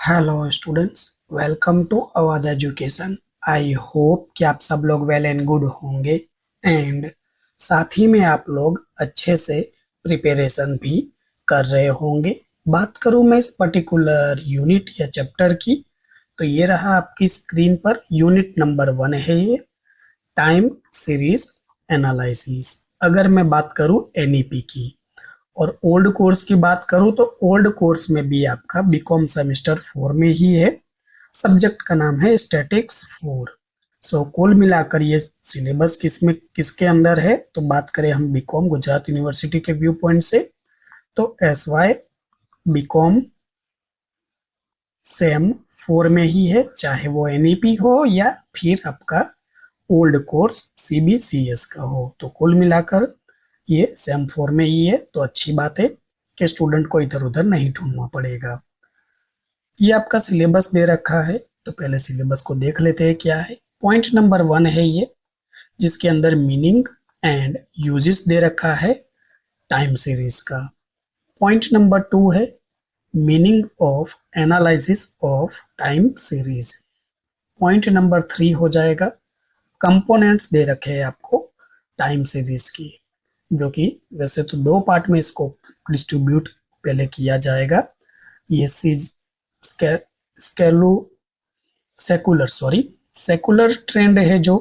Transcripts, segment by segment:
Hello students, welcome to Awadh education. I hope कि आप सब लोग वेल एंड गुड होंगे एंड साथ ही में आप लोग अच्छे से प्रिपरेशन भी कर रहे होंगे। बात करूं मैं इस पर्टिकुलर यूनिट या चैप्टर की, तो ये रहा आपकी स्क्रीन पर यूनिट नंबर 1 है ये, टाइम सीरीज एनालिसिस। अगर मैं बात करूं एनईपी की और ओल्ड कोर्स की बात करूं तो ओल्ड कोर्स में भी आपका बीकॉम सेमेस्टर 4 में ही है। सब्जेक्ट का नाम है स्टैटिक्स 4। सो कुल मिलाकर ये सिलेबस किसमें किसके अंदर है, तो बात करें हम बीकॉम गुजरात यूनिवर्सिटी के व्यू पॉइंट से, तो एस वाई बीकॉम सेम 4 में ही है, चाहे वो एनईपी हो या फिर आपका ओल्ड कोर्स सीबीसीएस का हो। तो कुल मिलाकर ये सेम 4 में ही है, तो अच्छी बात है कि स्टूडेंट को इधर उधर नहीं ढूंढना पड़ेगा। ये आपका सिलेबस दे रखा है, तो पहले सिलेबस को देख लेते हैं क्या है। पॉइंट नंबर 1 है ये, जिसके अंदर मीनिंग एंड यूजेस दे रखा है टाइम सीरीज का। पॉइंट नंबर 2 है meaning of analysis of time series. Point number 3 हो जाएगा कंपोनेंट्स दे रखे हैं आपको टाइम सीरीज की, जो कि वैसे तो दो पार्ट में इसको डिस्ट्रीब्यूट पहले किया जाएगा। ये सीज स्केलू सेकुलर सेकुलर ट्रेंड है जो,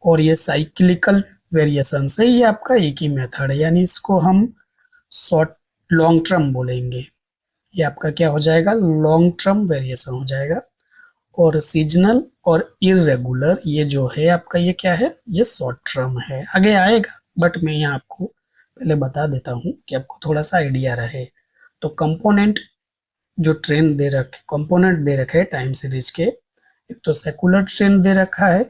और ये साइक्लिकल वेरिएशन से ये आपका एक ही मेथड है, यानी इसको हम शॉर्ट लॉन्ग टर्म बोलेंगे। ये आपका क्या हो जाएगा, लॉन्ग टर्म वेरिएशन हो जाएगा। और सीजनल और इरेगुलर ये जो है आपका, ये क्या है, ये शॉर्ट टर्म है, आगे आएगा, बट मैं यहाँ आपको पहले बता देता हूँ कि आपको थोड़ा सा आइडिया रहे। तो कंपोनेंट जो ट्रेंड दे रखे, कंपोनेंट दे रखे टाइम सीरीज के, एक तो सेकुलर ट्रेंड दे रखा है,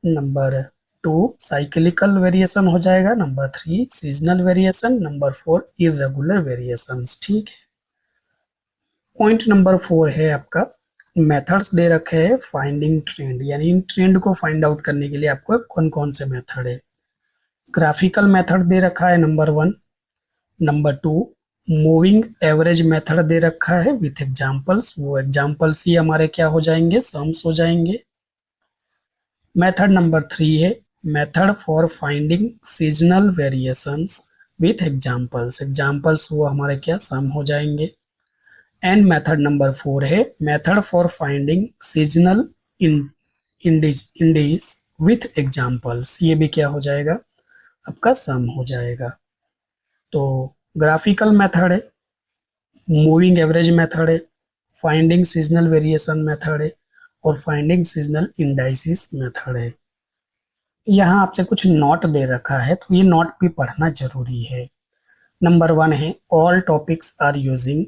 नंबर 2 साइक्लिकल वेरिएशन हो जाएगा, number 3 seasonal variation, number 4 irregular variation. ठीक है। पॉइंट नंबर 4 है आपका मेथड्स दे रखे हैं फाइंडिंग ट्रेंड, यानी इन ट्रेंड को फाइंड आउट करने के लिए आपको कौन कौन से मेथड है। ग्राफिकल मेथड दे रखा है number 1, number 2 moving average method दे रखा है विथ एग्जांपल्स, वो एग्जांपल्स ही हमारे क्या हो जाएंगे, सम्स हो जाएंगे। मेथड नंबर 3 है method for finding seasonal variations with examples, examples वो हमारे क्या सम हो जाएंगे। एंड मेथड नंबर 4 है method for finding seasonal Indus with examples, ये भी क्या हो जाएगा, आपका सम हो जाएगा। तो ग्राफिकल मेथड है, मूविंग एवरेज मेथड है, फाइंडिंग सीजनल वेरिएशन मेथड है, और फाइंडिंग सीजनल इंडाइसिस मेथड है। यहाँ आपसे कुछ नोट दे रखा है, तो ये नोट भी पढ़ना जरूरी है। नंबर 1 है all topics are using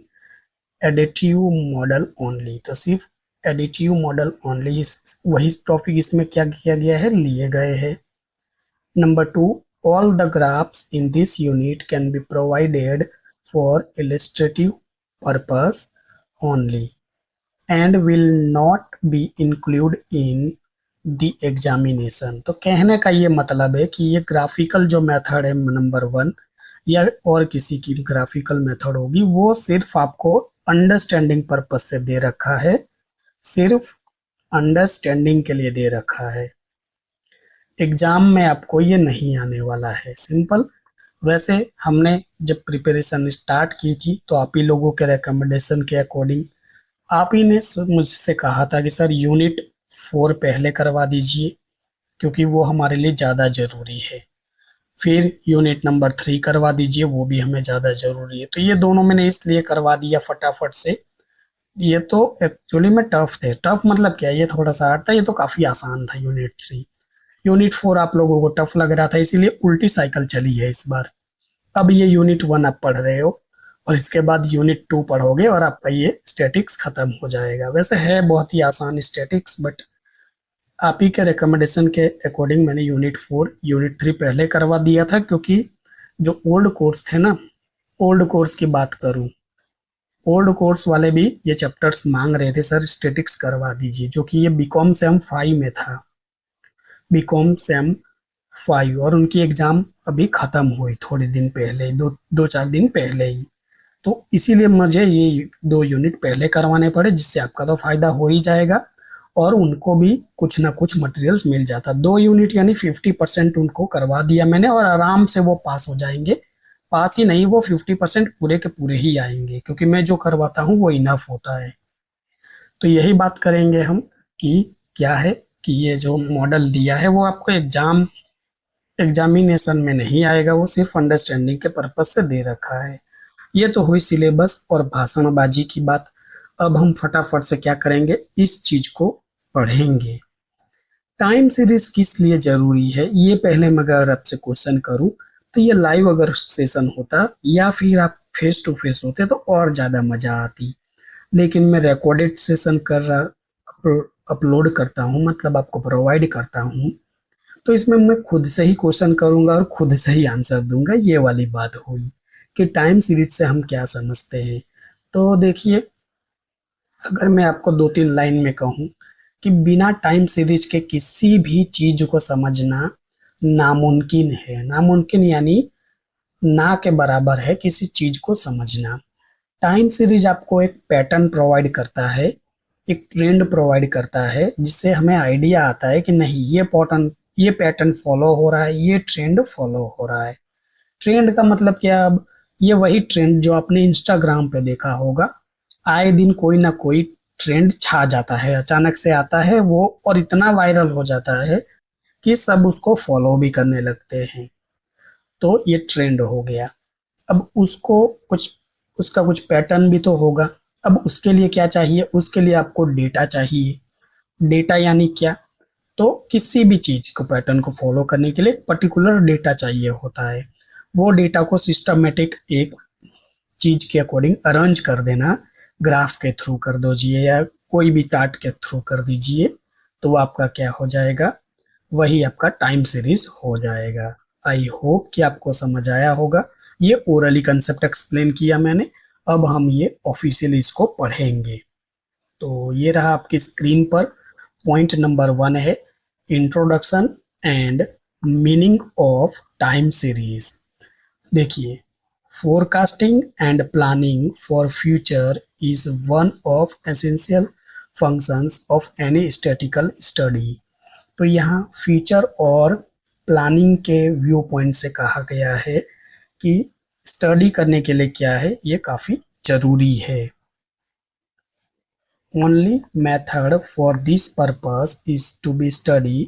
additive model only, तो सिर्फ एडिटिव मॉडल ओनली वही टॉपिक इसमें क्या किया गया है, लिए गए हैं। Number 2 all the graphs in this unit can be provided for illustrative purpose only and will not be included in the examination। तो कहने का ये मतलब है कि ये ग्राफिकल जो मेथड है नंबर 1 या और किसी की ग्राफिकल मेथड होगी, वो सिर्फ आपको अंडरस्टैंडिंग पर्पस से दे रखा है, सिर्फ अंडरस्टैंडिंग के लिए दे रखा है। एग्जाम में आपको ये नहीं आने वाला है, सिंपल। वैसे हमने जब प्रिपरेशन स्टार्ट की थी तो आप ही लोगों के रिकमेंडेशन के अकॉर्डिंग आप ही ने मुझसे कहा था कि सर यूनिट 4 पहले करवा दीजिए, क्योंकि वो हमारे लिए ज़्यादा ज़रूरी है, फिर यूनिट नंबर 3 करवा दीजिए, वो भी हमें ज़्यादा ज़रूरी है। तो ये दोनों मैंने इसलिए करवा दिया फटाफट से। ये तो एक्चुअली में टफ है, टफ मतलब क्या, ये थोड़ा सा हार्ड था, ये तो काफ़ी आसान था यूनिट 3। यूनिट 4 आप लोगों को टफ लग रहा था, इसीलिए उल्टी साइकिल चली है इस बार। अब ये यूनिट 1 आप पढ़ रहे हो और इसके बाद यूनिट 2 पढ़ोगे और आपका ये स्टैटिक्स खत्म हो जाएगा। वैसे है बहुत ही आसान स्टैटिक्स, बट आप ही के रिकमेंडेशन के अकॉर्डिंग मैंने यूनिट 4 यूनिट 3 पहले करवा दिया था, क्योंकि जो ओल्ड कोर्स थे ना, ओल्ड कोर्स की बात करूं, ओल्ड कोर्स वाले भी ये चैप्टर्स मांग रहे थे सर स्टैटिक्स करवा दीजिए, जो कि ये बीकॉम सेम 5 में था, बीकॉम सेम 5, और उनकी एग्जाम अभी खत्म हुई थोड़े दिन पहले, दो दो चार दिन पहले ही। तो इसीलिए मुझे ये 2 यूनिट पहले करवाने पड़े, जिससे आपका तो फायदा हो ही जाएगा और उनको भी कुछ ना कुछ मटेरियल्स मिल जाता। 2 यूनिट यानी 50% उनको करवा दिया मैंने और आराम से वो पास हो जाएंगे। पास ही नहीं, वो 50% पूरे के पूरे ही आएंगे, क्योंकि मैं जो करवाता हूँ वो इनफ होता है। तो यही बात करेंगे हम कि क्या है कि ये जो मॉडल दिया है वो आपको एग्जामिनेशन में नहीं आएगा, वो सिर्फ अंडरस्टैंडिंग के पर्पज से दे रखा है। ये तो हुई सिलेबस और भाषणबाजी की बात। अब हम फटाफट से क्या करेंगे, इस चीज को पढ़ेंगे। टाइम सीरीज किस लिए जरूरी है, ये पहले मैं अगर आपसे क्वेश्चन करूं तो ये लाइव अगर सेशन होता या फिर आप फेस टू फेस होते तो और ज्यादा मजा आती। लेकिन मैं रिकॉर्डेड सेशन कर रहा अपलोड करता हूँ, मतलब आपको प्रोवाइड करता हूँ, तो इसमें मैं खुद से ही क्वेश्चन करूंगा और खुद से ही आंसर दूंगा। ये वाली बात हुई कि टाइम सीरीज से हम क्या समझते हैं। तो देखिए, अगर मैं आपको 2-3 लाइन में कहूँ कि बिना टाइम सीरीज के किसी भी चीज को समझना नामुमकिन है। नामुमकिन यानी ना के बराबर है किसी चीज को समझना। टाइम सीरीज आपको एक पैटर्न प्रोवाइड करता है, एक ट्रेंड प्रोवाइड करता है, जिससे हमें आइडिया आता है कि नहीं, ये पैटर्न फॉलो हो रहा है, ये ट्रेंड फॉलो हो रहा है। ट्रेंड का मतलब क्या, अब ये वही ट्रेंड जो आपने इंस्टाग्राम पे देखा होगा। आए दिन कोई ना कोई ट्रेंड छा जाता है, अचानक से आता है वो और इतना वायरल हो जाता है कि सब उसको फॉलो भी करने लगते हैं। तो ये ट्रेंड हो गया। अब उसको कुछ उसका कुछ पैटर्न भी तो होगा। अब उसके लिए क्या चाहिए, उसके लिए आपको डेटा चाहिए। डेटा यानी क्या, तो किसी भी चीज को पैटर्न को फॉलो करने के लिए पर्टिकुलर डेटा चाहिए होता है। वो डेटा को सिस्टमेटिक एक चीज के अकॉर्डिंग अरेंज कर देना, ग्राफ के थ्रू कर दीजिए या कोई भी चार्ट के थ्रू कर दीजिए, तो वो आपका क्या हो जाएगा, वही आपका टाइम सीरीज हो जाएगा। आई होप कि आपको समझ आया होगा। ये ओरली कंसेप्ट एक्सप्लेन किया मैंने, अब हम ये ऑफिशियली इसको पढ़ेंगे। तो ये रहा आपकी स्क्रीन पर। पॉइंट नंबर 1 है introduction and meaning of time series. देखिए, forecasting and planning for future is one of essential functions of any statistical study। तो यहाँ फ्यूचर और प्लानिंग के व्यू पॉइंट से कहा गया है कि स्टडी करने के लिए क्या है, ये काफी जरूरी है। Only method for this purpose is to be study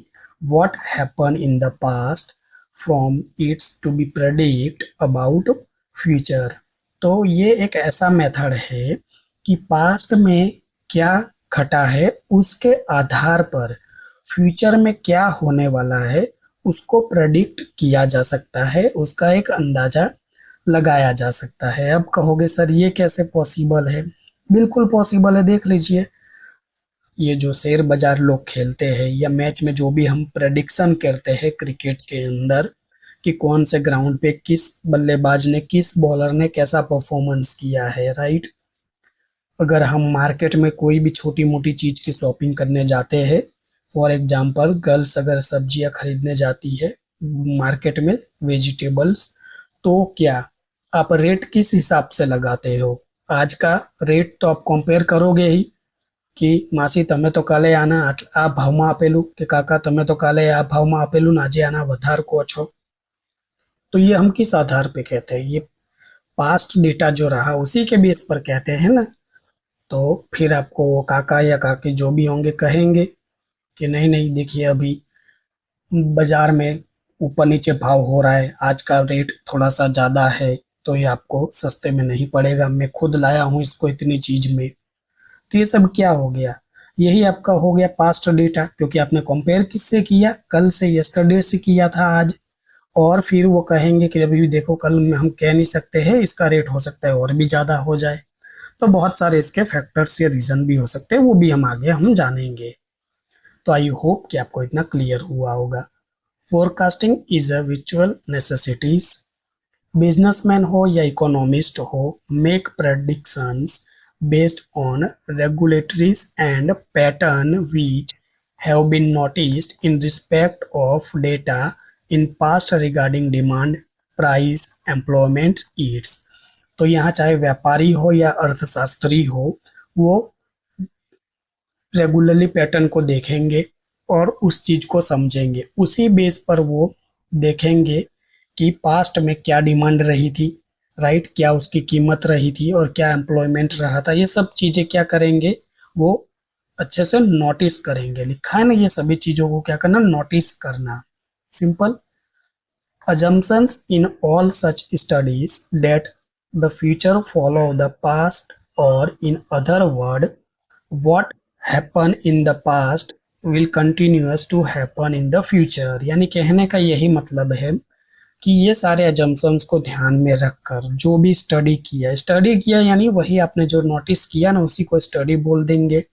what happened in the past from its to be predict about future। तो ये एक ऐसा मेथड है कि पास्ट में क्या घटा है उसके आधार पर फ्यूचर में क्या होने वाला है उसको प्रेडिक्ट किया जा सकता है, उसका एक अंदाजा लगाया जा सकता है। अब कहोगे सर ये कैसे पॉसिबल है, बिल्कुल पॉसिबल है। देख लीजिए, ये जो शेयर बाजार लोग खेलते हैं या मैच में जो भी हम प्रेडिक्शन करते हैं क्रिकेट के अंदर कि कौन से ग्राउंड पे किस बल्लेबाज ने किस बॉलर ने कैसा परफॉर्मेंस किया है, राइट। अगर हम मार्केट में कोई भी छोटी मोटी चीज की शॉपिंग करने जाते हैं, फॉर एग्जांपल गर्ल्स अगर सब्जियां खरीदने जाती है मार्केट में, वेजिटेबल्स, तो क्या आप रेट किस हिसाब से लगाते हो। आज का रेट तो आप कंपेयर करोगे ही कि માસી તમે તો કાલે આના આ ભાવમાં આપેલું કે કાકા તમે તો કાલે આ ભાવમાં આપેલું ને આજે આના વધાર કહો છો। तो ये हम किस आधार पे कहते हैं, ये पास्ट डेटा जो रहा उसी के बेस पर कहते हैं ना। तो फिर आपको वो काका या काकी जो भी होंगे कहेंगे कि नहीं नहीं देखिए अभी बाजार में ऊपर नीचे भाव हो रहा है, आज का रेट थोड़ा सा ज्यादा है, तो ये आपको सस्ते में नहीं पड़ेगा, मैं खुद लाया हूँ इसको इतनी चीज में। तो ये सब क्या हो गया, यही आपका हो गया पास्ट डेटा, क्योंकि आपने कंपेयर किससे किया, कल से, यस्टरडे से किया था आज। और फिर वो कहेंगे कि अभी देखो कल में हम कह नहीं सकते हैं, इसका रेट हो सकता है और भी ज्यादा हो जाए। तो बहुत सारे इसके फैक्टर्स या रीजन भी हो सकते हैं, वो भी हम आगे हम जानेंगे। तो आई होप कि आपको इतना क्लियर हुआ होगा। फोरकास्टिंग इज अ विचुअल नेसेसिटीज। बिजनेसमैन हो या इकोनॉमिस्ट हो, make predictions based on regulatories and pattern which have been noticed in respect of data in past regarding demand, price, employment, needs। तो यहाँ चाहे व्यापारी हो या अर्थशास्त्री हो, वो रेगुलरली पैटर्न को देखेंगे और उस चीज को समझेंगे। उसी बेस पर वो देखेंगे कि पास्ट में क्या डिमांड रही थी, राइट, क्या उसकी कीमत रही थी और क्या एम्प्लॉयमेंट रहा था। ये सब चीजें क्या करेंगे, वो अच्छे से नोटिस करेंगे। लिखा है ना, ये सभी चीजों को क्या करना, नोटिस करना। Simple. Assumptions in all such studies that the future follow the past, or in other words, what happened in the past will continuous to happen in the future। यानी कहने का यही मतलब है कि ये सारे assumptions को ध्यान में रखकर जो भी स्टडी किया यानी वही आपने जो नोटिस किया ना उसी को स्टडी बोल देंगे।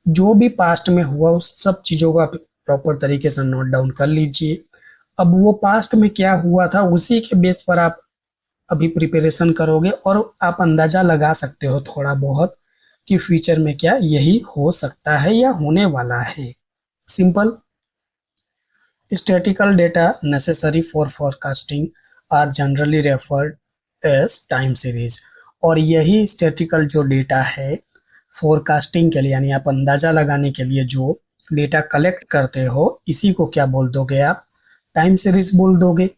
जो भी पास्ट में हुआ उस सब चीजों को आप प्रॉपर तरीके से नोट डाउन कर लीजिए। अब वो पास्ट में क्या हुआ था उसी के बेस पर आप अभी प्रिपरेशन करोगे और आप अंदाजा लगा सकते हो थोड़ा बहुत कि फ्यूचर में क्या यही हो सकता है या होने वाला है। Simple. Statical data necessary for forecasting are generally referred as time series. और यही स्टैटिकल जो डेटा है फोरकास्टिंग के लिए यानी आप अंदाजा लगाने के लिए जो डेटा कलेक्ट करते हो इसी को क्या बोल दोगे आप, टाइम सीरीज बोल दोगे।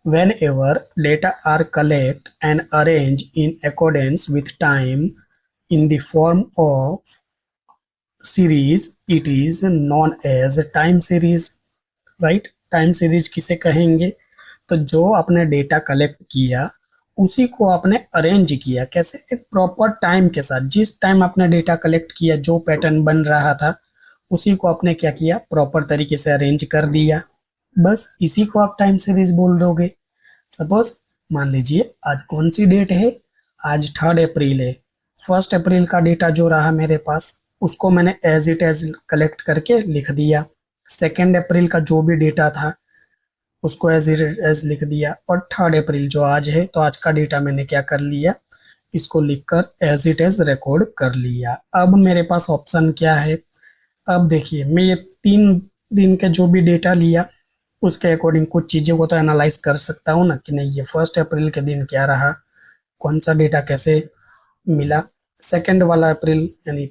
Whenever data are collected and arranged in accordance with time in the form of series, it is known as time series, right। Time series किसे कहेंगे, तो जो आपने डेटा कलेक्ट किया उसी को आपने अरेंज किया कैसे, एक प्रॉपर टाइम के साथ। जिस टाइम आपने डेटा कलेक्ट किया जो पैटर्न बन रहा था उसी को आपने क्या किया, प्रॉपर तरीके से अरेंज कर दिया। बस इसी को आप टाइम सीरीज बोल दोगे। सपोज मान लीजिए आज कौन सी डेट है, आज 3 अप्रैल है। 1 अप्रैल का डेटा जो रहा मेरे पास उसको मैंने एज इट एज कलेक्ट करके लिख दिया। 2 अप्रैल का जो भी डेटा था उसको एज इट एज लिख दिया। और 3 अप्रैल जो आज है तो आज का डेटा मैंने क्या कर लिया, इसको लिखकर एज इट एज रिकॉर्ड कर लिया। अब मेरे पास ऑप्शन क्या है, अब देखिए मैं ये 3 दिन के जो भी डेटा लिया उसके अकॉर्डिंग कुछ चीज़ों को तो एनालाइज कर सकता हूँ ना कि नहीं ये 1 अप्रैल के दिन क्या रहा, कौन सा डेटा कैसे मिला, 2 वाला अप्रैल यानी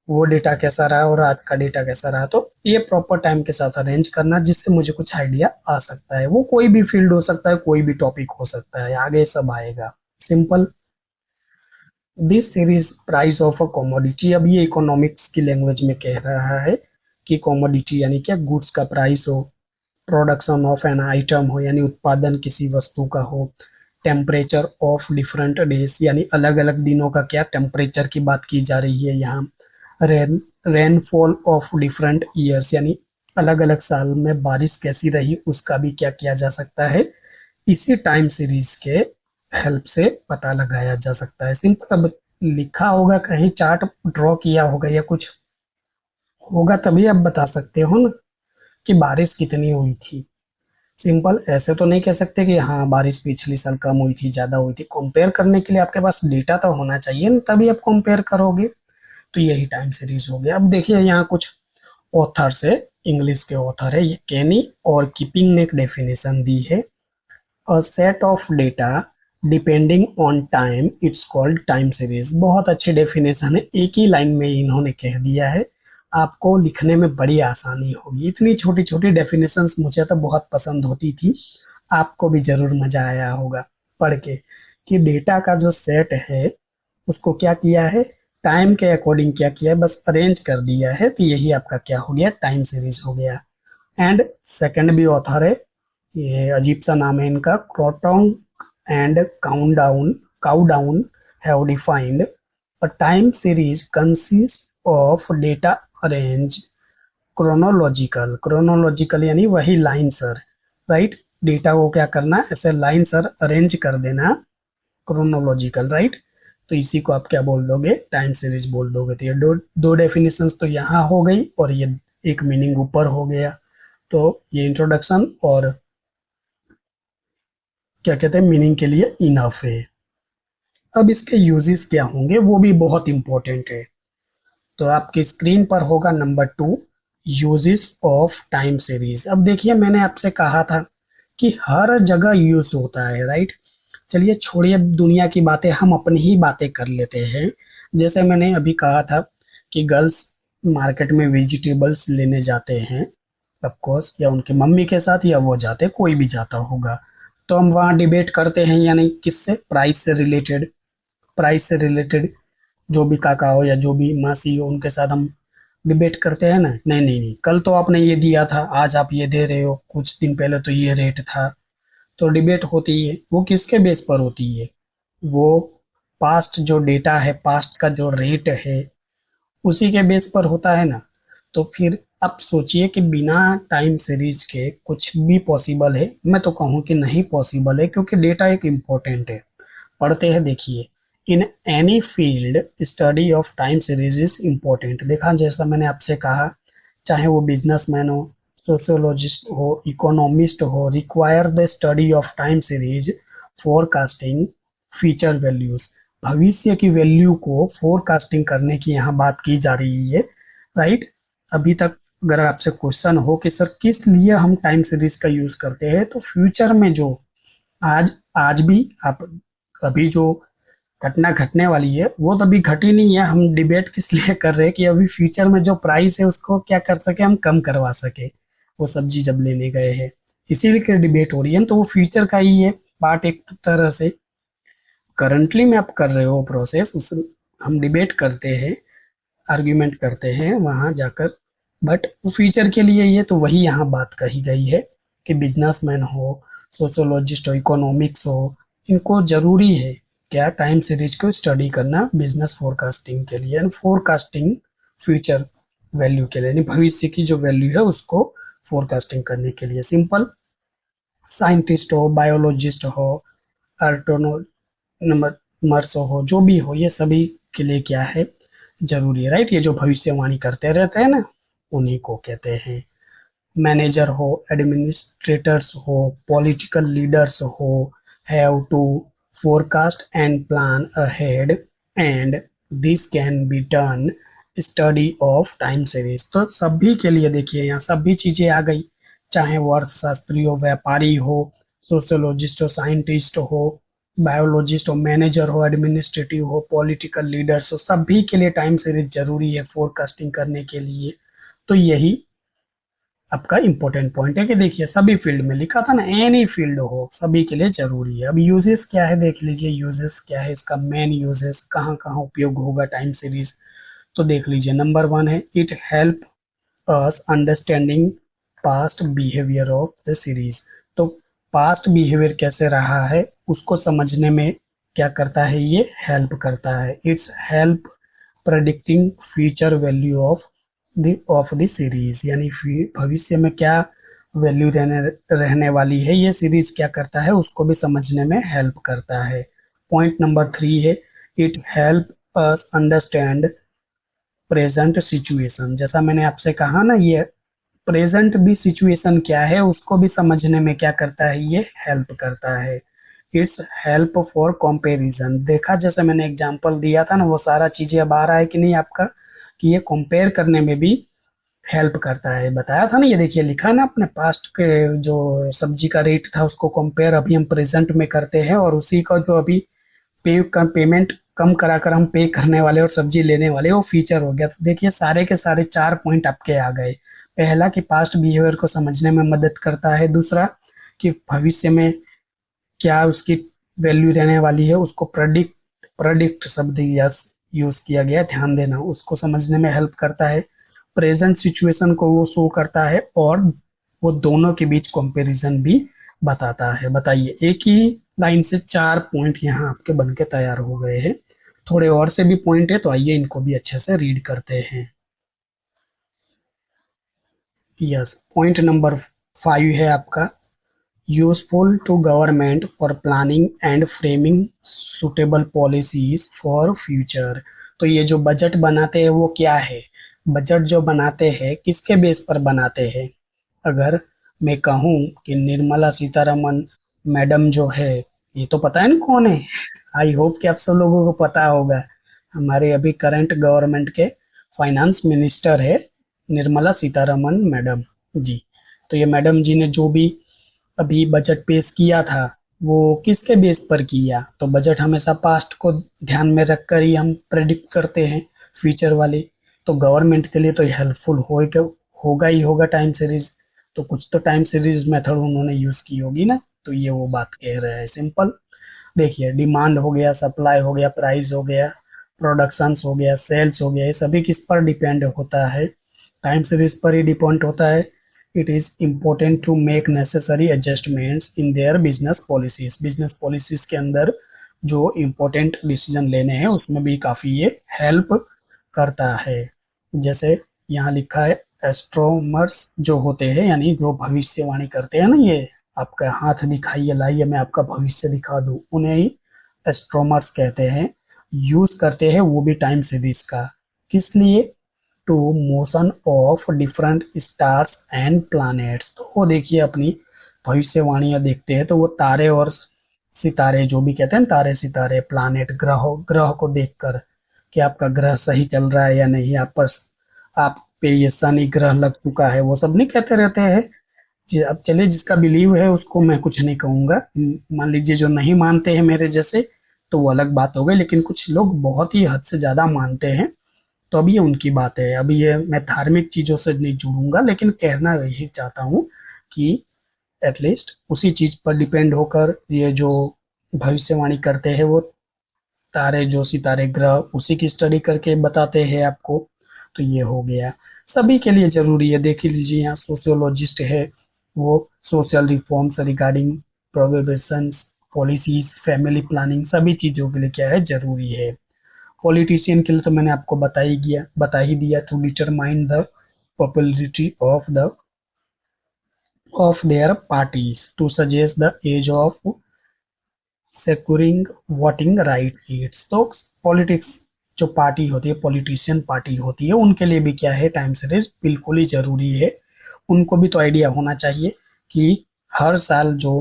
वो डेटा कैसा रहा और आज का डेटा कैसा रहा। तो ये प्रॉपर टाइम के साथ अरेंज करना जिससे मुझे कुछ आइडिया आ सकता है। वो कोई भी फील्ड हो सकता है, कोई भी टॉपिक हो सकता है, आगे सब आएगा। Simple. This series price of a commodity, अब ये इकोनॉमिक्स की लैंग्वेज में कह रहा है कि कमोडिटी यानी क्या, गुड्स का प्राइस हो, प्रोडक्शन ऑफ एन आइटम हो यानी उत्पादन किसी वस्तु का हो, टेम्परेचर ऑफ डिफरेंट डेज यानी अलग अलग दिनों का क्या टेम्परेचर की बात की जा रही है यहाँ, रेनफॉल ऑफ डिफरेंट ईयर्स यानी अलग अलग साल में बारिश कैसी रही उसका भी क्या किया जा सकता है, इसी टाइम सीरीज के हेल्प से पता लगाया जा सकता है। सिंपल। अब लिखा होगा कहीं, चार्ट ड्रॉ किया होगा या कुछ होगा तभी आप बता सकते हो ना कि बारिश कितनी हुई थी। सिंपल। ऐसे तो नहीं कह सकते कि हाँ बारिश पिछली साल कम हुई थी ज्यादा हुई थी। कंपेयर करने के लिए आपके पास डेटा तो होना चाहिए ना, तभी आप कंपेयर करोगे। तो यही टाइम सीरीज हो गया। अब देखिए यहाँ कुछ ऑथर्स है, इंग्लिश के ऑथर है, ये केनी और कीपिंग ने एक डेफिनेशन दी है, a set of data depending on time it's called time series. बहुत अच्छी डेफिनेशन है, एक ही लाइन में इन्होंने कह दिया है, आपको लिखने में बड़ी आसानी होगी। इतनी छोटी छोटी डेफिनेशंस मुझे तो बहुत पसंद होती थी, आपको भी जरूर मजा आया होगा पढ़ के कि डेटा का जो सेट है उसको क्या किया है, टाइम के अकॉर्डिंग क्या किया है, बस अरेंज कर दिया है। तो यही आपका क्या हो गया, टाइम सीरीज हो गया। एंड सेकंड भी ऑथर है, ये अजीब सा नाम है इनका, Croxton and Cowden have defined a time series consist of data arrange chronological यानी वही लाइन सर, राइट। डेटा को क्या करना, ऐसे लाइन सर अरेंज कर देना, क्रोनोलॉजिकल, राइट। तो इसी को आप क्या बोल दोगे, टाइम सीरीज बोल दोगे। तो ये दो डेफिनेशंस तो यहाँ हो गई और ये एक मीनिंग ऊपर हो गया। तो ये इंट्रोडक्शन और क्या कहते हैं मीनिंग के लिए इनफ है। अब इसके यूजेस क्या होंगे वो भी बहुत इंपॉर्टेंट है। तो आपकी स्क्रीन पर होगा number 2, uses of time series. अब देखिए मैंने आपसे कहा था कि हर जगह यूज होता है, राइट। चलिए छोड़िए दुनिया की बातें, हम अपनी ही बातें कर लेते हैं। जैसे मैंने अभी कहा था कि गर्ल्स मार्केट में वेजिटेबल्स लेने जाते हैं ऑफ कोर्स, या उनकी मम्मी के साथ, या वो जाते, कोई भी जाता होगा। तो हम वहाँ डिबेट करते हैं या नहीं, किससे? प्राइस से रिलेटेड जो भी काका हो या जो भी मासी हो उनके साथ हम डिबेट करते हैं ना। नहीं नहीं नहीं, कल तो आपने ये दिया था, आज आप ये दे रहे हो, कुछ दिन पहले तो ये रेट था। तो डिबेट होती है, वो किसके बेस पर होती है? वो पास्ट जो डेटा है, पास्ट का जो रेट है, उसी के बेस पर होता है ना। तो फिर आप सोचिए कि बिना टाइम सीरीज के कुछ भी पॉसिबल है? मैं तो कहूँ कि नहीं पॉसिबल है, क्योंकि डेटा एक इम्पोर्टेंट है। पढ़ते हैं, देखिए। In any field study of time series is important. देखा, जैसा मैंने आपसे कहा, चाहे वो बिजनेसमैन हो, सोशियोलॉजिस्ट हो, इकोनॉमिस्ट हो, require the study of time series forecasting future values. भविष्य की वैल्यू को फोरकास्टिंग करने की यहाँ बात की जा रही है, राइट। अभी तक अगर आपसे क्वेश्चन हो कि सर किस लिए हम टाइम सीरीज का यूज करते हैं, तो फ्यूचर में जो आज आज भी आप, अभी जो घटना घटने वाली है वो तो अभी घटी नहीं है। हम डिबेट किस लिए कर रहे हैं कि अभी फ्यूचर में जो प्राइस है उसको क्या कर सके, हम कम करवा सके। वो सब्जी जब लेने गए हैं, इसीलिए डिबेट हो रही है। तो वो फ्यूचर का ही है पार्ट एक तरह से। करंटली में आप कर रहे हो प्रोसेस, उस हम डिबेट करते हैं, आर्ग्यूमेंट करते हैं वहां जाकर। बट फ्यूचर के लिए ये तो वही यहाँ बात कही गई है कि बिजनेसमैन हो, सोशोलॉजिस्ट हो, इकोनॉमिक्स हो, इनको जरूरी है क्या, टाइम सीरीज को स्टडी करना बिजनेस फोरकास्टिंग के लिए, एंड फोरकास्टिंग फ्यूचर वैल्यू के लिए, यानी भविष्य की जो वैल्यू है उसको फोरकास्टिंग करने के लिए। सिंपल। साइंटिस्ट हो, बायोलॉजिस्ट हो, नंबर हो, जो भी हो, ये सभी के लिए क्या है, जरूरी है, राइट। ये जो भविष्यवाणी करते रहते हैं ना, उन्हीं को कहते हैं। मैनेजर हो, एडमिनिस्ट्रेटर्स हो, पॉलिटिकल लीडर्स हो, have to forecast and plan ahead, and this can be done study of time series. तो सभी के लिए देखिए यहाँ सभी चीजें आ गई, चाहे वो अर्थशास्त्री हो, व्यापारी हो, सोशियोलॉजिस्ट हो, साइंटिस्ट हो, बायोलॉजिस्ट हो, मैनेजर हो, एडमिनिस्ट्रेटिव हो, पॉलिटिकल लीडर्स हो, सभी के लिए टाइम सीरीज जरूरी है फोरकास्टिंग करने के लिए। तो यही आपका इंपॉर्टेंट पॉइंट है कि देखिए सभी फील्ड में लिखा था ना, एनी फील्ड हो सभी के लिए जरूरी है। अब यूजेस क्या है देख लीजिए, यूजेस क्या है इसका, मेन यूजेस कहाँ कहाँ उपयोग होगा टाइम सीरीज। तो देख लीजिए, नंबर 1 है, it help us understanding past behaviour of the series. तो पास्ट बिहेवियर कैसे रहा है उसको समझने में क्या करता है, ये हेल्प करता है। It's help predicting future value of the series, यानी भविष्य में क्या वैल्यू रहने वाली है, ये सीरीज क्या करता है उसको भी समझने में हेल्प करता है। पॉइंट नंबर 3 है, it help us understand present situation. जैसा मैंने आपसे कहा ना, ये प्रेजेंट भी सिचुएशन क्या है उसको भी समझने में क्या करता है, ये हेल्प करता है। It's help for comparison. देखा, जैसे मैंने एग्जांपल दिया था ना, वो सारा चीजें अब आ रहा है कि नहीं आपका, कि ये कंपेयर करने में भी हेल्प करता है। बताया था ना, ये देखिए लिखा ना अपने, पास्ट के जो सब्जी का रेट था उसको कंपेयर अभी हम प्रेजेंट में करते हैं, और उसी का जो अभी पेमेंट कम कराकर हम पे करने वाले और सब्जी लेने वाले, वो फीचर हो गया। तो देखिए सारे के सारे 4 पॉइंट आपके आ गए। पहला कि पास्ट बिहेवियर को समझने में मदद करता है, दूसरा कि भविष्य में क्या उसकी वैल्यू रहने वाली है उसको प्रेडिक्ट शब्द यूज किया गया, ध्यान देना, उसको समझने में हेल्प करता है। प्रेजेंट सिचुएशन को वो शो करता है, और वो दोनों के बीच कंपैरिजन भी बताता है। बताइए, एक ही लाइन से 4 पॉइंट यहाँ आपके बन के तैयार हो गए हैं। थोड़े और से भी पॉइंट है, तो आइए इनको भी अच्छे से रीड करते हैं। यस, पॉइंट नंबर 5 है आपका, useful to government for planning and framing suitable policies for future. तो ये जो बजट बनाते हैं वो क्या है, बजट जो बनाते हैं किसके बेस पर बनाते हैं? अगर मैं कहूँ कि निर्मला सीतारमन मैडम जो है, ये तो पता है ना कौन है, आई होप कि आप सब लोगों को पता होगा। हमारे अभी करंट गवर्नमेंट के फाइनेंस मिनिस्टर है निर्मला सीतारमन मैडम जी। तो ये मैडम जी ने जो भी अभी बजट पेश किया था, वो किसके बेस पर किया, तो बजट हमेशा पास्ट को ध्यान में रखकर ही हम प्रेडिक्ट करते हैं फ्यूचर वाली। तो गवर्नमेंट के लिए तो हेल्पफुल होगा ही होगा टाइम सीरीज। तो कुछ तो टाइम सीरीज मेथड उन्होंने यूज की होगी ना, तो ये वो बात कह रहे हैं सिंपल। देखिए, डिमांड हो गया, सप्लाई हो गया, प्राइस हो गया, प्रोडक्शंस हो गया, सेल्स हो गया, ये सभी किस पर डिपेंड होता है, टाइम सीरीज पर ही डिपेंड होता है। It is important to make necessary adjustments in their business policies. Business policies के अंदर जो इम्पोर्टेंट डिसीजन लेने हैं उसमें भी काफी ये हेल्प करता है। जैसे यहाँ लिखा है, एस्ट्रोमर्स जो होते हैं यानी जो भविष्यवाणी करते हैं ना, ये आपका हाथ दिखाइए, लाइए मैं आपका भविष्य दिखा दूं, उन्हें ही एस्ट्रोमर्स कहते हैं। यूज करते हैं वो भी टाइम सीरीज का। किस लिए? To motion of different stars and planets. तो वो देखिए अपनी भविष्यवाणियां देखते हैं तो वो तारे और सितारे जो भी कहते हैं तारे सितारे प्लैनेट ग्रह ग्रह को देखकर कि आपका ग्रह सही चल रहा है या नहीं, आप पे ये शनि ग्रह लग चुका है, वो सब नहीं कहते रहते हैं। जी, अब चलिए जिसका बिलीव है उसको मैं कुछ नहीं कहूंगा। मान लीजिए जो नहीं मानते हैं मेरे जैसे, तो वो अलग बात हो गई, लेकिन कुछ लोग बहुत ही हद से ज्यादा मानते हैं, तो अब ये उनकी बात है। अभी ये मैं धार्मिक चीजों से नहीं जुड़ूंगा, लेकिन कहना यही चाहता हूँ कि एटलीस्ट उसी चीज पर डिपेंड होकर ये जो भविष्यवाणी करते हैं वो तारे जो सितारे ग्रह उसी की स्टडी करके बताते हैं आपको। तो ये हो गया, सभी के लिए जरूरी है। देख लीजिए यहाँ सोशियोलॉजिस्ट है, वो social reforms regarding prohibitions policies family planning सभी चीजों के लिए क्या है, जरूरी है। पॉलिटिशियन के लिए तो मैंने आपको बता ही दिया, to determine the popularity of their parties to suggest the age of securing voting right its. तो पॉलिटिक्स जो पार्टी होती है, पॉलिटिशियन पार्टी होती है, उनके लिए भी क्या है, टाइम सीरीज बिल्कुल ही जरूरी है। उनको भी तो आइडिया होना चाहिए कि हर साल जो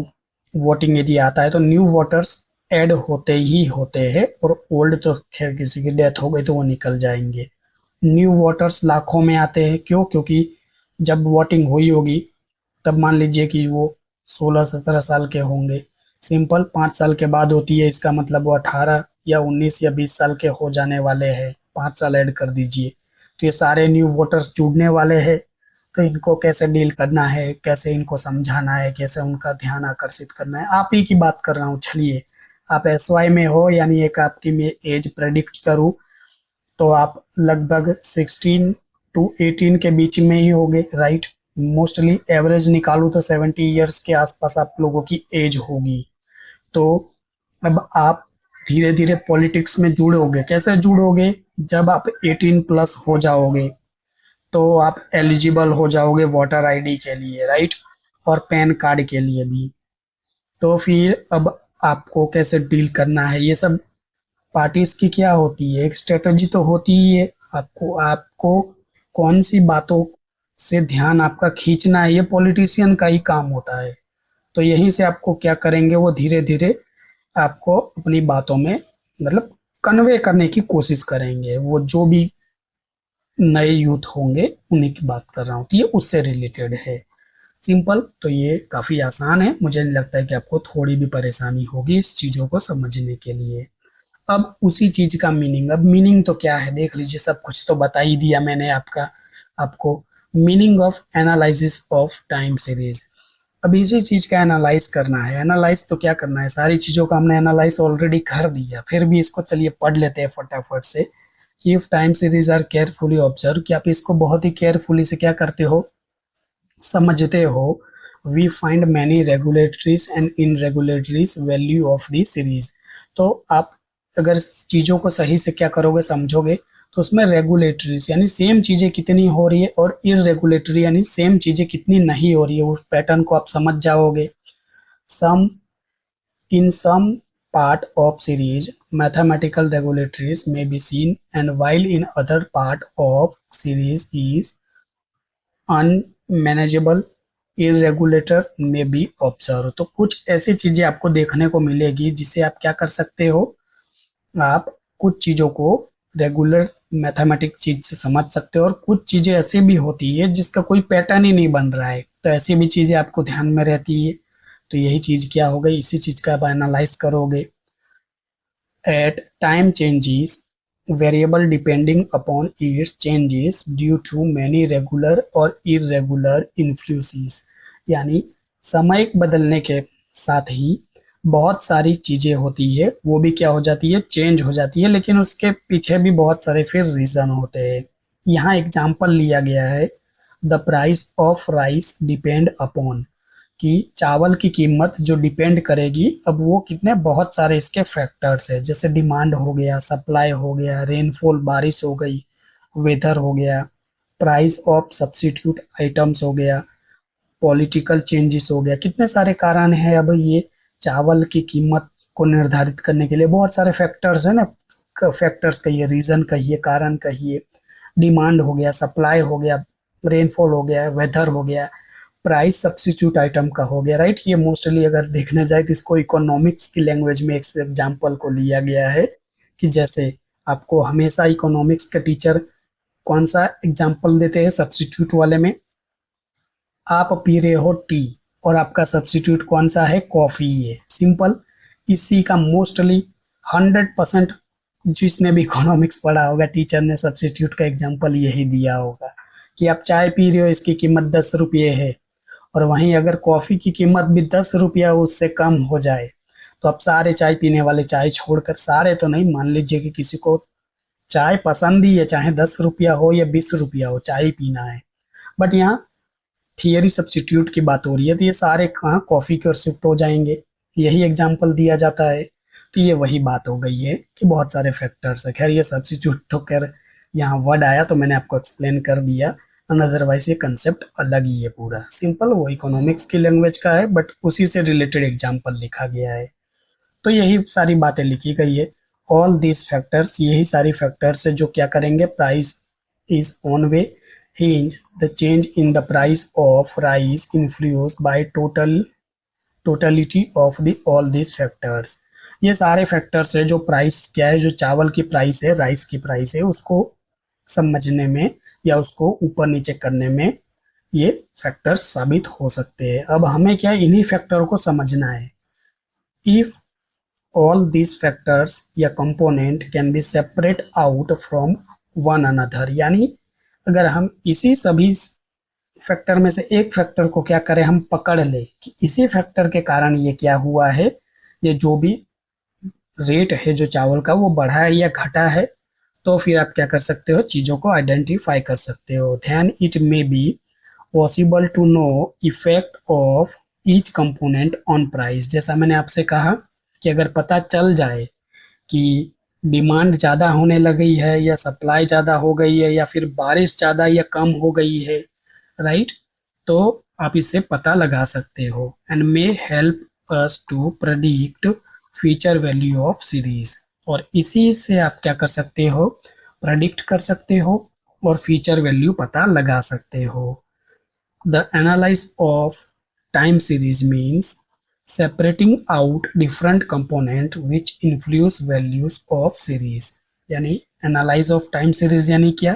वोटिंग यदि आता है तो न्यू वोटर्स ऐड होते ही होते हैं, और ओल्ड तो खैर किसी की डेथ हो गई तो वो निकल जाएंगे। न्यू वोटर्स लाखों में आते हैं, क्यों? क्योंकि जब वोटिंग हुई होगी तब मान लीजिए कि वो 16-17 साल के होंगे। सिंपल 5 साल के बाद होती है, इसका मतलब वो 18 या 19 या 20 साल के हो जाने वाले हैं। 5 साल ऐड कर दीजिए, तो ये सारे न्यू वोटर्स जुड़ने वाले हैं। तो इनको कैसे डील करना है, कैसे इनको समझाना है, कैसे उनका ध्यान आकर्षित करना है, आप ही की बात कर रहा हूँ। चलिए, आप एसवाई में हो, यानी एक आपकी मैं एज प्रेडिक्ट करूँ तो आप लगभग 16 to 18 के बीच में ही होगे, राइट? मोस्टली एवरेज निकालू तो 70 ईयर्स के आसपास आप लोगों की एज होगी। तो अब आप धीरे धीरे पॉलिटिक्स में जुड़ोगे। कैसे जुड़ोगे? जब आप 18+ हो जाओगे तो आप एलिजिबल हो जाओगे वोटर आईडी के लिए, राइट? और पैन कार्ड के लिए भी। तो फिर अब आपको कैसे डील करना है, ये सब पार्टीज की क्या होती है, एक स्ट्रेटजी तो होती ही है। आपको आपको कौन सी बातों से ध्यान आपका खींचना है, ये पॉलिटिशियन का ही काम होता है। तो यहीं से आपको क्या करेंगे, वो धीरे धीरे आपको अपनी बातों में मतलब कन्वे करने की कोशिश करेंगे। वो जो भी नए यूथ होंगे उन्हीं की बात कर रहा हूँ, तो ये उससे रिलेटेड है। सिंपल, तो ये काफी आसान है। मुझे नहीं लगता है कि आपको थोड़ी भी परेशानी होगी इस चीजों को समझने के लिए। अब उसी चीज का मीनिंग, अब मीनिंग तो क्या है देख लीजिए, सब कुछ तो बता ही दिया मैंने आपको। Meaning of analysis of time series. अब इसी चीज का एनालाइज करना है। एनालाइज तो क्या करना है, सारी चीजों का हमने एनालाइज ऑलरेडी कर दिया, फिर भी इसको चलिए पढ़ लेते हैं फटाफट से। If time series are carefully observe, कि आप इसको बहुत ही केयरफुली से क्या करते हो, समझते हो। We find many regularities and irregularities value of the series. तो आप अगर चीजों को सही से क्या करोगे, समझोगे, तो उसमें रेगुलेटरीज यानी सेम चीजें कितनी हो रही है, और इरेगुलेटरी यानी सेम चीजें कितनी नहीं हो रही है, उस पैटर्न को आप समझ जाओगे। सम इन सम part of series mathematical regulatories may be seen, and while in other part of series is unmanageable irregular may be observe. तो कुछ ऐसी चीजें आपको देखने को मिलेगी जिससे आप क्या कर सकते हो, आप कुछ चीजों को रेगुलर मैथमेटिक्स चीज से समझ सकते हो, और कुछ चीजें ऐसी भी होती है जिसका कोई पैटर्न ही नहीं बन रहा है, तो ऐसी भी चीजें आपको ध्यान में रहती है। तो यही चीज क्या हो गई, इसी चीज का आप एनालाइज करोगे। At time changes variable depending upon its changes due to many regular और इरेगुलर इन्फ्लुएंसेस, यानी समय बदलने के साथ ही बहुत सारी चीजें होती है, वो भी क्या हो जाती है, चेंज हो जाती है, लेकिन उसके पीछे भी बहुत सारे फिर रीजन होते हैं। यहाँ एग्जाम्पल लिया गया है, the price of rice depend upon, कि चावल की कीमत जो डिपेंड करेगी, अब वो कितने बहुत सारे इसके फैक्टर्स है, जैसे डिमांड हो गया, सप्लाई हो गया, रेनफॉल बारिश हो गई, वेदर हो गया, प्राइस ऑफ सब्स्टिट्यूट आइटम्स हो गया, पॉलिटिकल चेंजेस हो गया, कितने सारे कारण हैं। अब ये चावल की कीमत को निर्धारित करने के लिए बहुत सारे फैक्टर्स है ना, फैक्टर्स कहिए, रीजन कहिए, कारण कहिए, डिमांड हो गया, सप्लाई हो गया, रेनफॉल हो गया, वेदर हो गया, प्राइस सब्स्टिट्यूट आइटम का हो गया, राइट। ये मोस्टली अगर देखने जाए तो इसको इकोनॉमिक्स की लैंग्वेज में एक एग्जाम्पल को लिया गया है, कि जैसे आपको हमेशा इकोनॉमिक्स के टीचर कौन सा एग्जाम्पल देते हैं सब्स्टिट्यूट वाले में, आप पी रहे हो टी और आपका सब्स्टिट्यूट कौन सा है, कॉफी है, सिंपल। इसी का मोस्टली 100% जिसने भी इकोनॉमिक्स पढ़ा होगा टीचर ने सब्स्टिट्यूट का एग्जांपल यही दिया होगा, कि आप चाय पी रहे हो, इसकी कीमत 10 रुपये है, और वहीं अगर कॉफी की कीमत भी 10 रुपया उससे कम हो जाए, तो आप सारे चाय पीने वाले चाय छोड़कर, सारे तो नहीं, मान लीजिए कि किसी को चाय पसंद ही है, चाहे 10 रुपया हो या 20 रुपया हो, चाय पीना है, बट यहाँ थियरी सब्स्टिट्यूट की बात हो रही है, तो ये सारे कहाँ कॉफी की ओर शिफ्ट हो जाएंगे, यही एग्जाम्पल दिया जाता है। तो ये वही बात हो गई है कि बहुत सारे फैक्टर्स है। खैर ये सब्स्टिट्यूट तो खैर यहाँ वर्ड आया तो मैंने आपको एक्सप्लेन कर दिया, अदरवाइज ये कंसेप्ट अलग ही है, पूरा सिंपल, वो इकोनॉमिक्स की लैंग्वेज का है, बट उसी से रिलेटेड एग्जाम्पल लिखा गया है। तो यही सारी बातें लिखी गई है। ऑल दिस फैक्टर्स, यही सारी फैक्टर्स है जो क्या करेंगे, price is on way hinge the change in the price of rice influenced by totality of the all these factors। ये सारे फैक्टर्स है जो प्राइस क्या है, जो चावल की प्राइस है, राइस की प्राइस है, उसको समझने में या उसको ऊपर नीचे करने में ये फैक्टर्स साबित हो सकते हैं। अब हमें क्या इन्हीं फैक्टर को समझना है। इफ all these factors या component can be separate out from one another, यानी अगर हम इसी सभी फैक्टर में से एक फैक्टर को क्या करें, हम पकड़ ले कि इसी फैक्टर के कारण ये क्या हुआ है, ये जो भी रेट है जो चावल का वो बढ़ा है या घटा है, तो फिर आप क्या कर सकते हो, चीजों को आइडेंटिफाई कर सकते हो। Then it may be possible to know effect of each component on price. जैसा मैंने आपसे कहा कि अगर पता चल जाए कि डिमांड ज़्यादा होने लगी है या सप्लाई ज़्यादा हो गई है या फिर बारिश ज़्यादा या कम हो गई है, राइट, तो आप इससे पता लगा सकते हो। And may help us to predict future value of series, और इसी से आप क्या कर सकते हो, प्रेडिक्ट कर सकते हो और फ्यूचर वैल्यू पता लगा सकते हो। The analyse of time series means separating out different component which influence values of series, यानी analyze of time series यानी क्या,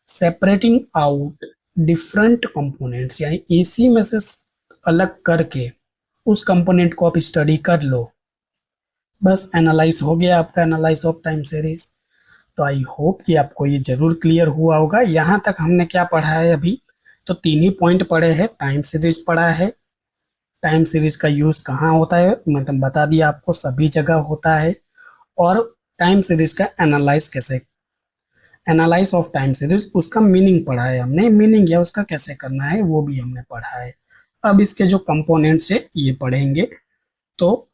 separating out different components, यानी इसी में से अलग करके उस कंपोनेंट को आप स्टडी कर लो, बस एनालाइज हो गया आपका एनालाइज ऑफ टाइम सीरीज। तो आई होप कि आपको ये जरूर क्लियर हुआ होगा। यहाँ तक हमने क्या पढ़ा है अभी, तो 3 ही पॉइंट पढ़े हैं, टाइम सीरीज पढ़ा है, टाइम सीरीज का यूज कहाँ होता है मतलब बता दिया आपको, सभी जगह होता है, और टाइम सीरीज का एनालाइज कैसे, एनालाइज ऑफ टाइम सीरीज उसका मीनिंग पढ़ा है हमने, मीनिंग या उसका कैसे करना है वो भी हमने पढ़ा है। अब इसके जो कंपोनेंट्स है ये पढ़ेंगे, तो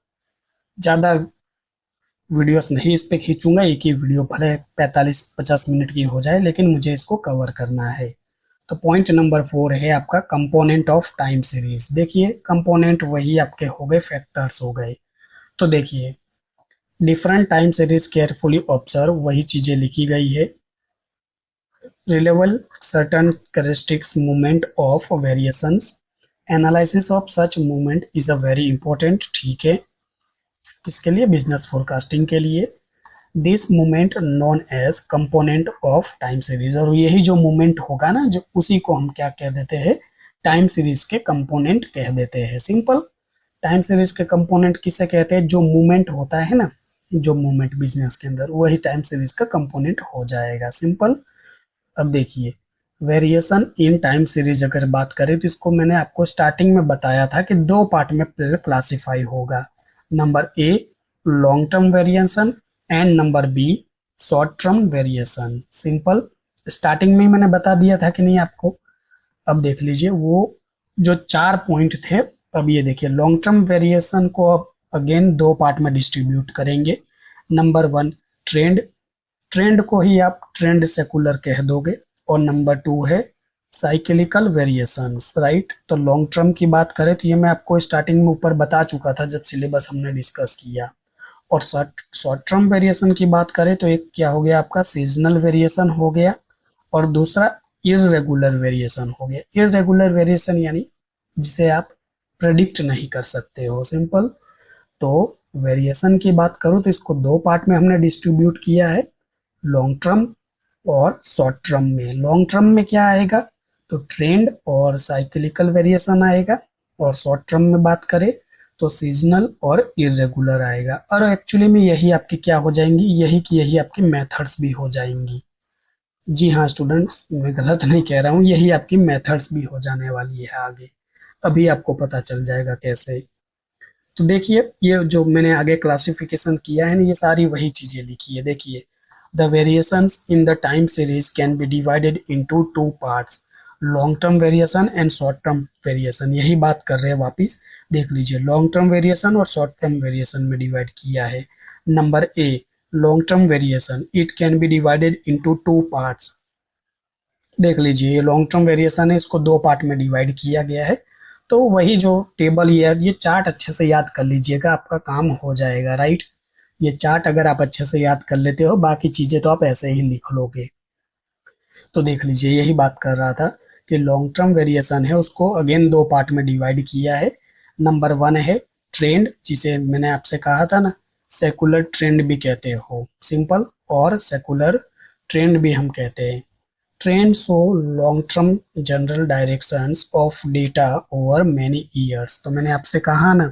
ज़्यादा वीडियोस नहीं इस पे खींचूंगा, एक ही वीडियो भले 45-50 मिनट की हो जाए, लेकिन मुझे इसको कवर करना है। तो पॉइंट नंबर 4 है आपका कंपोनेंट ऑफ टाइम सीरीज। देखिए कंपोनेंट वही आपके हो गए, फैक्टर्स हो गए। तो देखिए different time series carefully observe, वही चीजें लिखी गई है। Reveal certain characteristics movement of variations, analysis of such movement is a very important, ठीक है, किसके लिए, बिजनेस फोरकास्टिंग के लिए। This movement known as component of time series, और यही जो मूवमेंट होगा ना, जो उसी को हम क्या कह देते हैं, टाइम सीरीज के कंपोनेंट कह देते हैं, सिंपल। टाइम सीरीज के कंपोनेंट किसे कहते हैं? जो मूवमेंट होता है ना, जो मूवमेंट बिजनेस के अंदर, वही टाइम सीरीज का कंपोनेंट हो जाएगा। सिंपल। अब देखिए, वेरिएशन इन टाइम सीरीज अगर बात करें तो इसको मैंने आपको स्टार्टिंग में बताया था कि दो पार्ट में क्लासिफाई होगा। Number A, long term variation, and number B, short term variation. Simple. Starting में ही मैंने बता दिया था कि नहीं आपको? अब देख लीजिए वो जो 4 पॉइंट थे। अब ये देखिए, लॉन्ग टर्म वेरिएशन को अब अगेन दो पार्ट में डिस्ट्रीब्यूट करेंगे। Number 1, trend. ट्रेंड को ही आप ट्रेंड सेकुलर कह दोगे। और नंबर 2 है साइक्लिकल वेरिएशंस, राइट। तो लॉन्ग टर्म की बात करें तो ये मैं आपको स्टार्टिंग में ऊपर बता चुका था जब सिलेबस हमने डिस्कस किया। और शॉर्ट टर्म वेरिएशन की बात करें तो एक क्या हो गया आपका, सीजनल वेरिएशन हो गया, और दूसरा इरेगुलर वेरिएशन हो गया। इरेगुलर वेरिएशन यानी जिसे आप प्रेडिक्ट नहीं कर सकते हो। सिंपल। तो वेरिएशन की बात करूं तो इसको दो पार्ट में हमने डिस्ट्रीब्यूट किया है, लॉन्ग टर्म और शॉर्ट टर्म में। लॉन्ग टर्म में क्या आएगा? तो ट्रेंड और साइक्लिकल वेरिएशन आएगा। और शॉर्ट टर्म में बात करें तो सीजनल और इरेगुलर आएगा। और एक्चुअली में यही आपकी क्या हो जाएंगी, यही की यही आपकी मेथड्स भी हो जाएंगी। जी हाँ स्टूडेंट्स, मैं गलत नहीं कह रहा हूँ, यही आपकी मेथड्स भी हो जाने वाली है आगे। अभी आपको पता चल जाएगा कैसे। तो देखिए, ये जो मैंने आगे क्लासिफिकेशन किया है ना, ये सारी वही चीजें लिखी है। देखिए, the variations in the time series can be divided into two parts, long term variation and short term variation. यही बात कर रहे हैं वापिस। देख लीजिए, लॉन्ग टर्म वेरिएशन और शॉर्ट टर्म वेरिएशन में डिवाइड किया है। Number A, long term variation, it can be divided into two parts. देख लीजिए, ये लॉन्ग टर्म वेरिएशन है, इसको दो पार्ट में डिवाइड किया गया है। तो वही जो टेबल ये चार्ट अच्छे से याद कर लीजिएगा, आपका काम हो जाएगा, राइट। ये चार्ट अगर आप अच्छे से याद कर लेते हो, बाकी चीजें तो आप ऐसे ही लिख लोगे। तो देख लीजिए, यही बात कर रहा था कि लॉन्ग टर्म वेरिएशन है, उसको अगेन दो पार्ट में डिवाइड किया है। नंबर 1 है ट्रेंड, जिसे मैंने आपसे कहा था ना, सेकुलर ट्रेंड भी कहते हो। सिंपल। और सेकुलर ट्रेंड भी हम कहते हैं। Trend show long term general directions of data over many years. तो मैंने आपसे कहा ना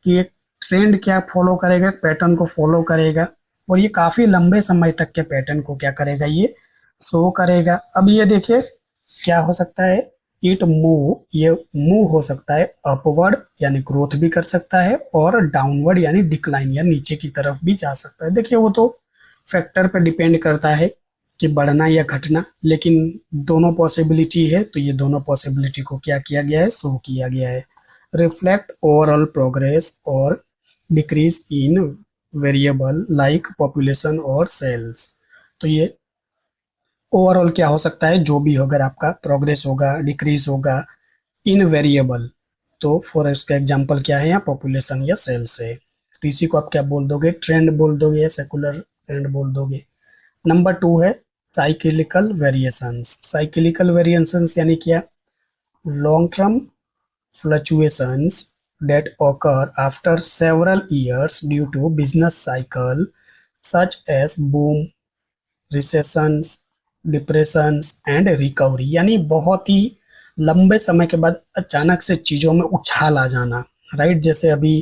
कि एक ट्रेंड क्या फॉलो करेगा, पैटर्न को फॉलो करेगा, और ये काफी लंबे समय तक के पैटर्न को क्या करेगा, ये शो करेगा। अब ये देखिए, क्या हो सकता है, इट मूव, ये मूव हो सकता है अपवर्ड यानी ग्रोथ भी कर सकता है, और डाउनवर्ड यानी डिक्लाइन या नीचे की तरफ भी जा सकता है। देखिए, वो तो फैक्टर पे डिपेंड करता है कि बढ़ना या घटना, लेकिन दोनों पॉसिबिलिटी है। तो ये दोनों पॉसिबिलिटी को क्या किया गया है, शो किया गया है। रिफ्लेक्ट ओवरऑल प्रोग्रेस और decrease in variable like population और सेल्स। तो ये ओवरऑल क्या हो सकता है, जो भी हो, अगर आपका प्रोग्रेस होगा, डिक्रीज होगा इन वेरिएबल, तो फॉर इसका एग्जांपल क्या है, यहाँ पॉपुलेशन या सेल्स है। तो इसी को आप क्या बोल दोगे, ट्रेंड बोल दोगे या सेकुलर ट्रेंड बोल दोगे। नंबर 2 है साइक्लिकल वेरिएशंस। साइक्लिकल वेरिएशंस यानी क्या, long term fluctuations that occur after several years due to business cycle such as boom, recessions, depressions and recovery। यानी बहुत ही लंबे समय के बाद अचानक से चीजों में उछाल आ जाना, राइट। जैसे अभी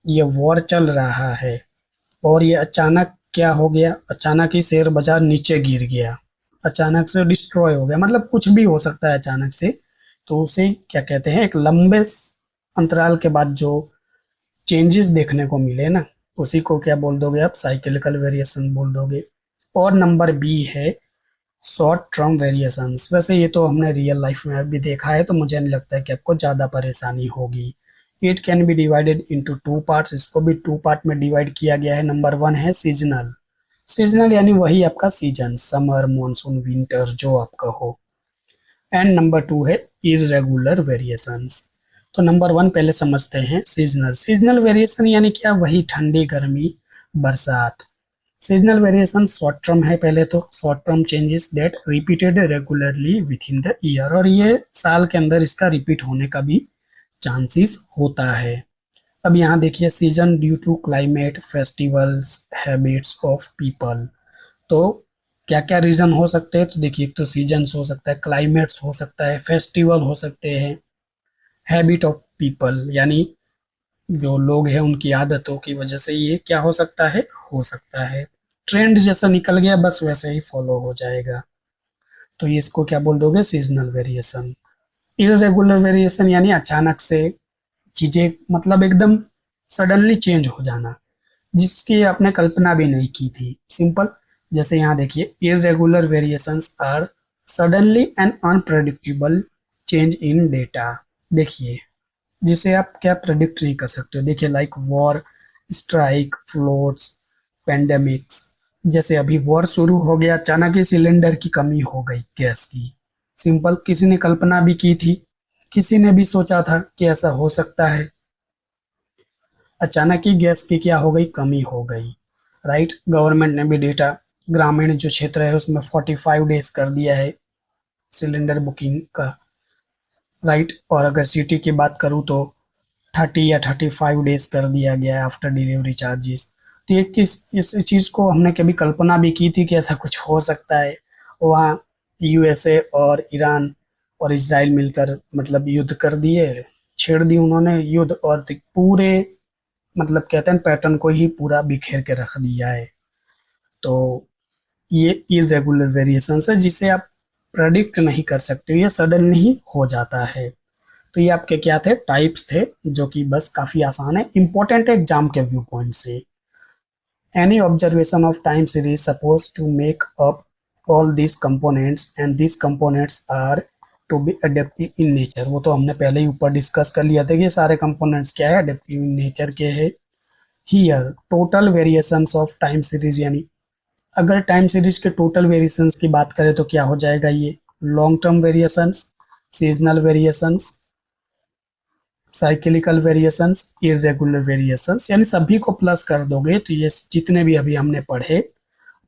ये वॉर चल रहा है और ये अचानक क्या हो गया, अचानक ही शेयर बाजार नीचे गिर गया, अचानक से डिस्ट्रॉय हो गया, मतलब कुछ भी हो सकता है अचानक से। तो उसे क्या कहते हैं, एक लंबे अंतराल के बाद जो चेंजेस देखने को मिले ना, उसी को क्या बोल दोगे आप, साइक्लिकल वेरिएशन बोल दोगे। और नंबर बी है शॉर्ट टर्म वेरिएशंस। वैसे ये तो हमने रियल लाइफ में भी देखा है, तो मुझे नहीं लगता है कि आपको ज्यादा परेशानी होगी। It can be divided into two parts, इसको भी टू पार्ट में डिवाइड किया गया है। नंबर 1 है सीजनल। सीजनल यानी वही आपका सीजन, समर, मॉनसून, विंटर, जो आपका हो। एंड नंबर 2 है इरेगुलर वेरिएशंस। तो नंबर 1 पहले समझते हैं सीजनल। सीजनल वेरिएशन यानी क्या, वही ठंडी, गर्मी, बरसात। सीजनल वेरिएशन शॉर्ट टर्म है। पहले तो short term changes that repeated regularly with in the year, और ये साल के अंदर इसका रिपीट होने का भी चांसेस होता है। अब यहाँ देखिए, season due to climate, festivals, habits of people. तो क्या क्या रीजन हो सकते हैं, तो देखिए, एक तो सीजन्स हो सकता है, क्लाइमेट्स हो सकता है, फेस्टिवल हो सकते हैं, हैबिट ऑफ पीपल यानी जो लोग हैं उनकी आदतों की वजह से ये क्या हो सकता है। ट्रेंड जैसा निकल गया बस वैसे ही फॉलो हो जाएगा। तो ये इसको क्या बोल दोगे, सीजनल वेरिएशन। इरेगुलर वेरिएशन यानी अचानक से चीजें मतलब एकदम सडनली चेंज हो जाना, जिसकी आपने कल्पना भी नहीं की थी। सिंपल, जैसे यहाँ देखिए, irregular variations are suddenly and unpredictable change in data. देखिए, जिसे आप क्या प्रेडिक्ट नहीं कर सकते हो। देखिए, लाइक वॉर, स्ट्राइक, फ्लोड्स, पेंडेमिक्स। जैसे अभी वॉर शुरू हो गया, अचानक ही सिलेंडर की कमी हो गई गैस की। सिंपल, किसी ने कल्पना भी की थी, किसी ने भी सोचा था कि ऐसा हो सकता है। अचानक ही गैस की क्या हो गई, कमी हो गई। राइट, गवर्नमेंट ने भी डेटा, ग्रामीण जो क्षेत्र है उसमें 45 डेज कर दिया है सिलेंडर बुकिंग का। राइट, और अगर सिटी की बात करूँ तो 30 या 35 डेज कर दिया गया है आफ्टर डिलीवरी चार्जेस। तो ये किस इस चीज़ को हमने कभी कल्पना भी की थी कि ऐसा कुछ हो सकता है। वहाँ यूएसए और ईरान और इजराइल मिलकर मतलब युद्ध कर दिए, छेड़ दी उन्होंने युद्ध, और पूरे मतलब कहते हैं पैटर्न को ही पूरा बिखेर के रख दिया है। तो ये इरेगुलर वेरिएशंस है जिसे आप प्रेडिक्ट नहीं कर सकते, ये सडनली ही हो जाता है। तो ये आपके क्या थे, टाइप्स थे, जो कि बस काफी आसान है, इंपॉर्टेंट है एग्जाम के व्यू पॉइंट से। Any observation of time series suppose to make up all these components and these components are to be adaptive in nature। वो तो हमने पहले ही ऊपर डिस्कस कर लिया था कि ये सारे कंपोनेंट्स क्या है, अडेप्टिव इन नेचर के है। Here total variations of time series, यानी अगर टाइम सीरीज के टोटल वेरिएशंस की बात करें तो क्या हो जाएगा, ये long term variations, seasonal variations, cyclical variations, irregular variations, यानी सभी को प्लस कर दोगे तो ये जितने भी अभी हमने पढ़े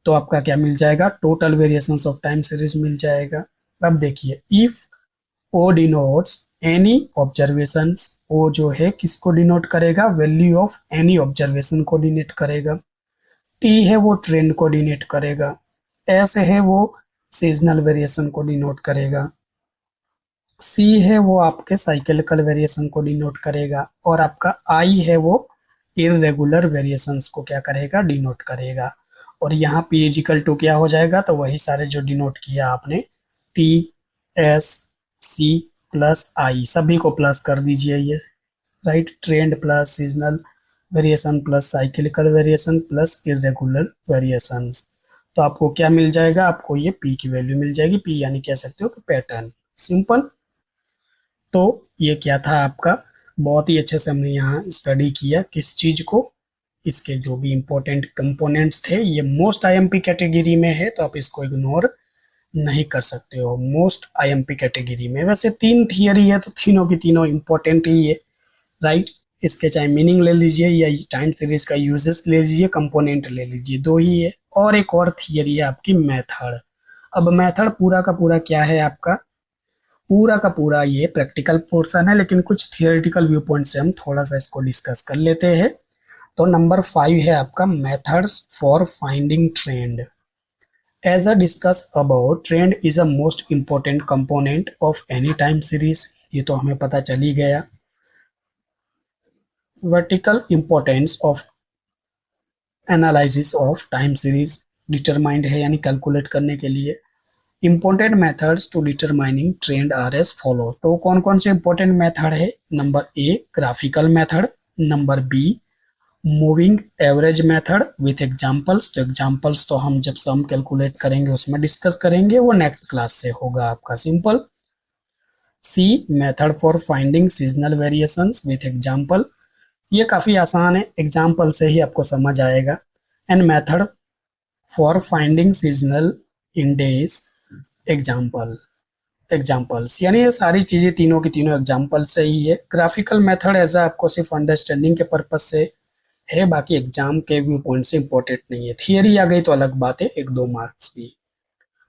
तो आपका क्या मिल जाएगा, total variations of time series मिल जाएगा। अब देखिए, if O denotes any observations, O जो है किसको डिनोट करेगा, वैल्यू ऑफ एनी ऑब्जर्वेशन को डिनोट करेगा। टी है वो ट्रेंड को डिनोट करेगा। एस है वो सीजनल वेरिएशन को डिनोट करेगा। सी है वो आपके साइक्लिकल वेरिएशन को डिनोट करेगा। और आपका आई है वो इरेगुलर वेरिएशंस को क्या करेगा, डिनोट करेगा। और यहाँ पी इजिकल टू क्या हो जाएगा, तो वही सारे जो डिनोट किया आपने, टी, एस, सी प्लस आई, सभी को प्लस कर दीजिए ये। Right, trend plus seasonal variation plus cyclical variation plus irregular variations. तो आपको क्या मिल जाएगा, आपको ये पी की वैल्यू मिल जाएगी। पी यानी कह सकते हो कि पैटर्न। सिंपल। तो ये क्या था आपका, बहुत ही अच्छे से हमने यहाँ स्टडी किया किस चीज को, इसके जो भी इंपॉर्टेंट कंपोनेंट्स थे। ये मोस्ट आईएमपी कैटेगरी में है तो आप इसको इग्नोर नहीं कर सकते हो। मोस्ट आईएमपी कैटेगरी में वैसे 3 थियरी है तो तीनों की तीनों इंपॉर्टेंट ही है। राइट, इसके चाहे मीनिंग ले लीजिए या टाइम सीरीज का यूजेस ले लीजिए, कंपोनेंट ले लीजिए, दो ही है। और एक और थियरी है आपकी मेथड। अब मेथड पूरा का पूरा क्या है आपका, पूरा का पूरा ये प्रैक्टिकल पोर्शन है, लेकिन कुछ थियोरेटिकल व्यू पॉइंट से हम थोड़ा सा इसको डिस्कस कर लेते हैं। तो नंबर 5 है आपका methods for finding trend. As a discuss about, trend is a most important component of any time series, ये तो हमें पता चल ही गया। Vertical importance of analysis of time series determined है, यानी कैलकुलेट करने के लिए। Important methods to determining trend are as follows. तो कौन कौन से इंपॉर्टेंट मेथड है, number A graphical method, number B moving average method with examples. तो एग्जांपल्स तो हम जब सम कैलकुलेट करेंगे उसमें डिस्कस करेंगे, वो नेक्स्ट क्लास से होगा आपका। Simple. C method for finding seasonal variations with example, ये काफी आसान है, एग्जांपल से ही आपको समझ आएगा। And method for finding seasonal in days, example, examples, यानी ये सारी चीजें तीनों की तीनों एग्जाम्पल से ही है। ग्राफिकल मेथड ऐसा आपको सिर्फ अंडरस्टैंडिंग के पर्पज से है, बाकी एग्जाम के व्यू पॉइंट से इंपॉर्टेंट नहीं है। थियरी आ गई तो अलग बात है, 1-2 मार्क्स की।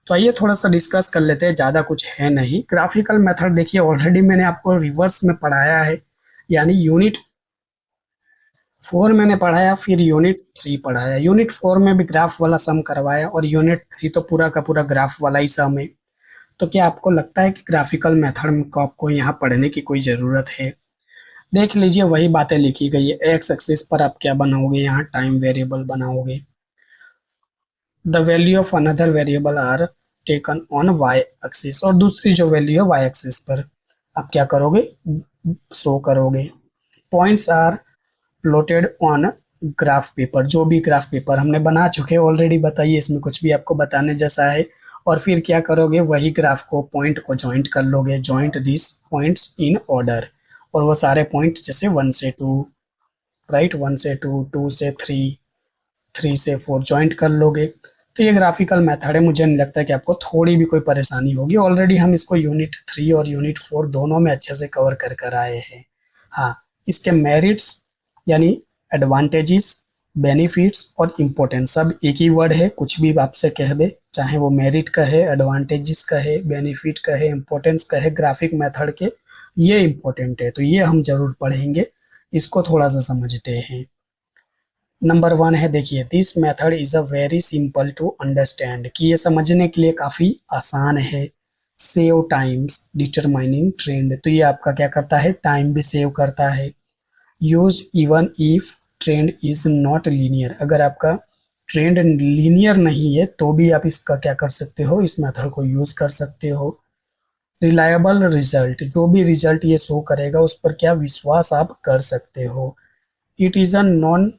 तो आइए थोड़ा सा डिस्कस कर लेते हैं, ज्यादा कुछ है नहीं। ग्राफिकल मेथड देखिए, ऑलरेडी मैंने आपको रिवर्स में पढ़ाया है, यानी यूनिट 4 मैंने पढ़ाया, फिर यूनिट 3 पढ़ाया। यूनिट 4 में भी ग्राफ वाला सम करवाया, और यूनिट 3 तो पूरा का पूरा ग्राफ वाला ही सम है। तो क्या आपको लगता है कि ग्राफिकल मेथड को आपको यहाँ पढ़ने की कोई ज़रूरत है? देख लीजिए वही बातें लिखी गई है। एक्स एक्सिस पर आप क्या बनाओगे, यहाँ टाइम वेरिएबल बनाओगे। The value of another variable are taken on Y axis, और दूसरी जो वैल्यू है वाई एक्सिस पर आप क्या करोगे, शो करोगे। Points are plotted on graph paper, जो भी ग्राफ पेपर हमने बना चुके हैं ऑलरेडी, बताइए इसमें कुछ भी आपको बताने जैसा है। और फिर क्या करोगे, वही ग्राफ को पॉइंट को ज्वाइंट कर लोगे, joint this points in order. और वो सारे पॉइंट जैसे 1 से 2, राइट, 1 से 2, 2 से 3, 3 से 4 ज्वाइंट कर लोगे। तो ये ग्राफिकल मेथड है, मुझे नहीं लगता कि आपको थोड़ी भी कोई परेशानी होगी। ऑलरेडी हम इसको यूनिट 3 और यूनिट 4 दोनों में अच्छे से कवर कर कर आए हैं। हाँ, इसके मेरिट्स यानी एडवांटेजेस, बेनिफिट्स और इम्पोर्टेंस सब एक ही वर्ड है, कुछ भी आपसे कह दे, चाहे वो मेरिट का है, एडवांटेजेस का है, बेनिफिट का है, इम्पोर्टेंस का है, ग्राफिक मेथड के ये इम्पोर्टेंट है, तो ये हम जरूर पढ़ेंगे। इसको थोड़ा सा समझते हैं। नंबर 1 है, देखिए this method is a very simple to understand, कि ये समझने के लिए काफी आसान है। सेव टाइम्स डिटरमाइनिंग ट्रेंड, तो ये आपका क्या करता है, टाइम भी सेव करता है। Use even if trend is not linear, अगर आपका ट्रेंड लीनियर नहीं है तो भी आप इसका क्या कर सकते हो, इस मेथड को यूज कर सकते हो। रिलायबल रिजल्ट, जो भी रिजल्ट ये शो करेगा उस पर क्या विश्वास आप कर सकते हो। It is a non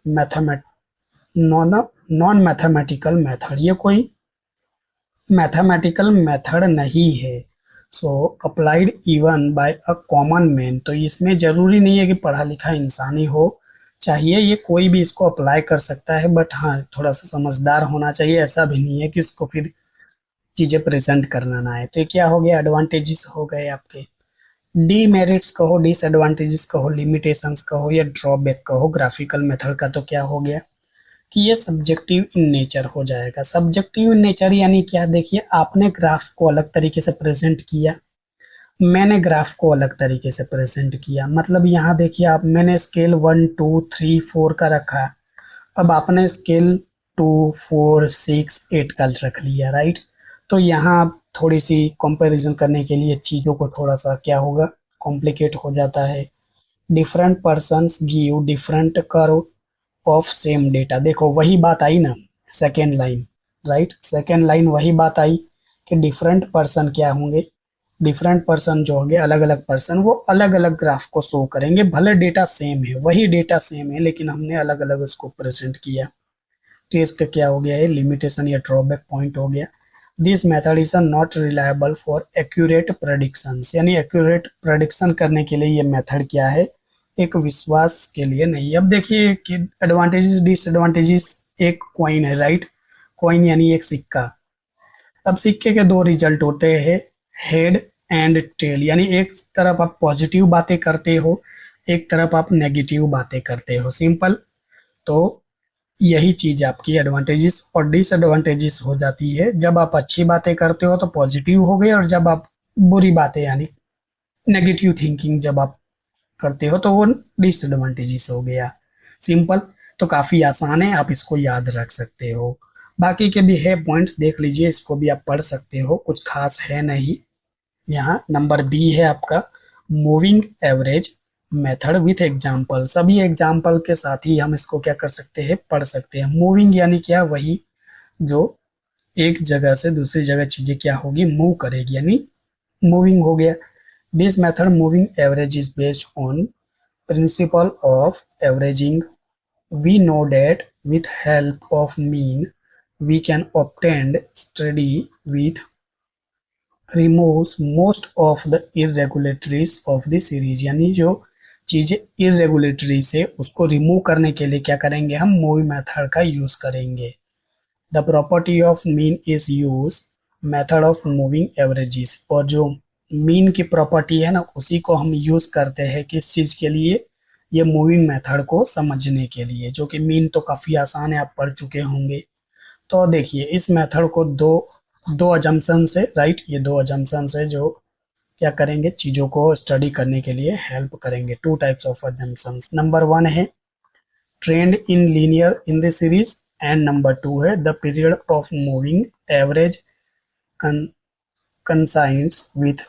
non mathematical method, ये कोई मैथमेटिकल मेथड नहीं है। So applied even by a common man, तो इसमें जरूरी नहीं है कि पढ़ा लिखा इंसान ही हो, चाहिए ये कोई भी इसको अप्लाई कर सकता है, बट हाँ थोड़ा सा समझदार होना चाहिए, ऐसा भी नहीं है कि उसको फिर चीजें प्रेजेंट करना ना है। तो ये क्या हो गया, एडवांटेजेस हो गए आपके। डीमेरिट्स कहो, डिसएडवांटेजेस कहो, लिमिटेशंस कहो या ड्रॉबैक कहो ग्राफिकल मेथड का, तो क्या हो गया कि ये सब्जेक्टिव इन नेचर हो जाएगा। सब्जेक्टिव इन नेचर यानी क्या, देखिए आपने ग्राफ को अलग तरीके से प्रेजेंट किया, मैंने ग्राफ को अलग तरीके से प्रेजेंट किया। मतलब यहाँ देखिए आप, मैंने स्केल 1 2 3 4 का रखा, अब आपने स्केल 2 4 6 8 का रख लिया, राइट। तो यहाँ आप थोड़ी सी कंपैरिजन करने के लिए चीज़ों को थोड़ा सा क्या होगा, कॉम्प्लिकेट हो जाता है। Different persons give different curve of same data, देखो वही बात आई ना, second line, right, second line वही बात आई कि डिफरेंट पर्सन क्या होंगे, डिफरेंट पर्सन जो होंगे, अलग अलग पर्सन, वो अलग अलग ग्राफ को शो करेंगे, भले डेटा सेम है, वही डेटा सेम है लेकिन हमने अलग अलग उसको प्रेजेंट किया। तो इसका क्या हो गया है, लिमिटेशन या ड्रॉबैक पॉइंट हो गया। This method is not reliable for accurate predictions, यानी एक्यूरेट प्रेडिक्शन करने के लिए ये मेथड क्या है, एक विश्वास के लिए नहीं। अब देखिए कि एडवांटेजेस डिसएडवांटेजेस, एक कॉइन है, राइट, कॉइन यानी एक सिक्का। अब सिक्के के दो रिजल्ट होते हैं, हेड एंड टेल, यानी एक तरफ आप पॉजिटिव बातें करते हो, एक तरफ आप नेगेटिव बातें करते हो, सिंपल। तो यही चीज आपकी एडवांटेजेस और डिसएडवांटेजेस हो जाती है। जब आप अच्छी बातें करते हो तो पॉजिटिव हो गए, और जब आप बुरी बातें यानी नेगेटिव थिंकिंग जब आप करते हो तो वो डिसएडवांटेजेस हो गया, सिंपल। तो काफी आसान है, आप इसको याद रख सकते हो। बाकी के भी है पॉइंट्स, देख लीजिए, इसको भी आप पढ़ सकते हो, कुछ खास है नहीं। यहाँ नंबर बी है आपका, moving average method with example, सभी एग्जाम्पल के साथ ही हम इसको क्या कर सकते हैं, पढ़ सकते हैं। मूविंग यानी क्या, वही जो एक जगह से दूसरी जगह चीजें क्या होगी, मूव करेगी, यानी मूविंग हो गया। This method moving average is based on principle of averaging. We know that with help of mean we can obtain steady with removes most of the irregularities of the series, यानी जो चीजें irregularity से उसको remove करने के लिए क्या करेंगे, हम मूवी मेथड का यूज करेंगे। The property of mean is use method of moving averages, और जो मीन की प्रॉपर्टी है ना उसी को हम यूज करते हैं किस चीज के लिए, ये मूविंग मेथड को समझने के लिए, जो कि मीन तो काफी आसान है, आप पढ़ चुके होंगे। तो देखिए इस मेथड को दो दो अजम्पशन से, राइट, ये दो अजम्पशन से जो क्या करेंगे, चीजों को स्टडी करने के लिए हेल्प करेंगे। Two types of assumptions, number 1 है trend in linear in the series, and number 2 है the period of moving average conscience with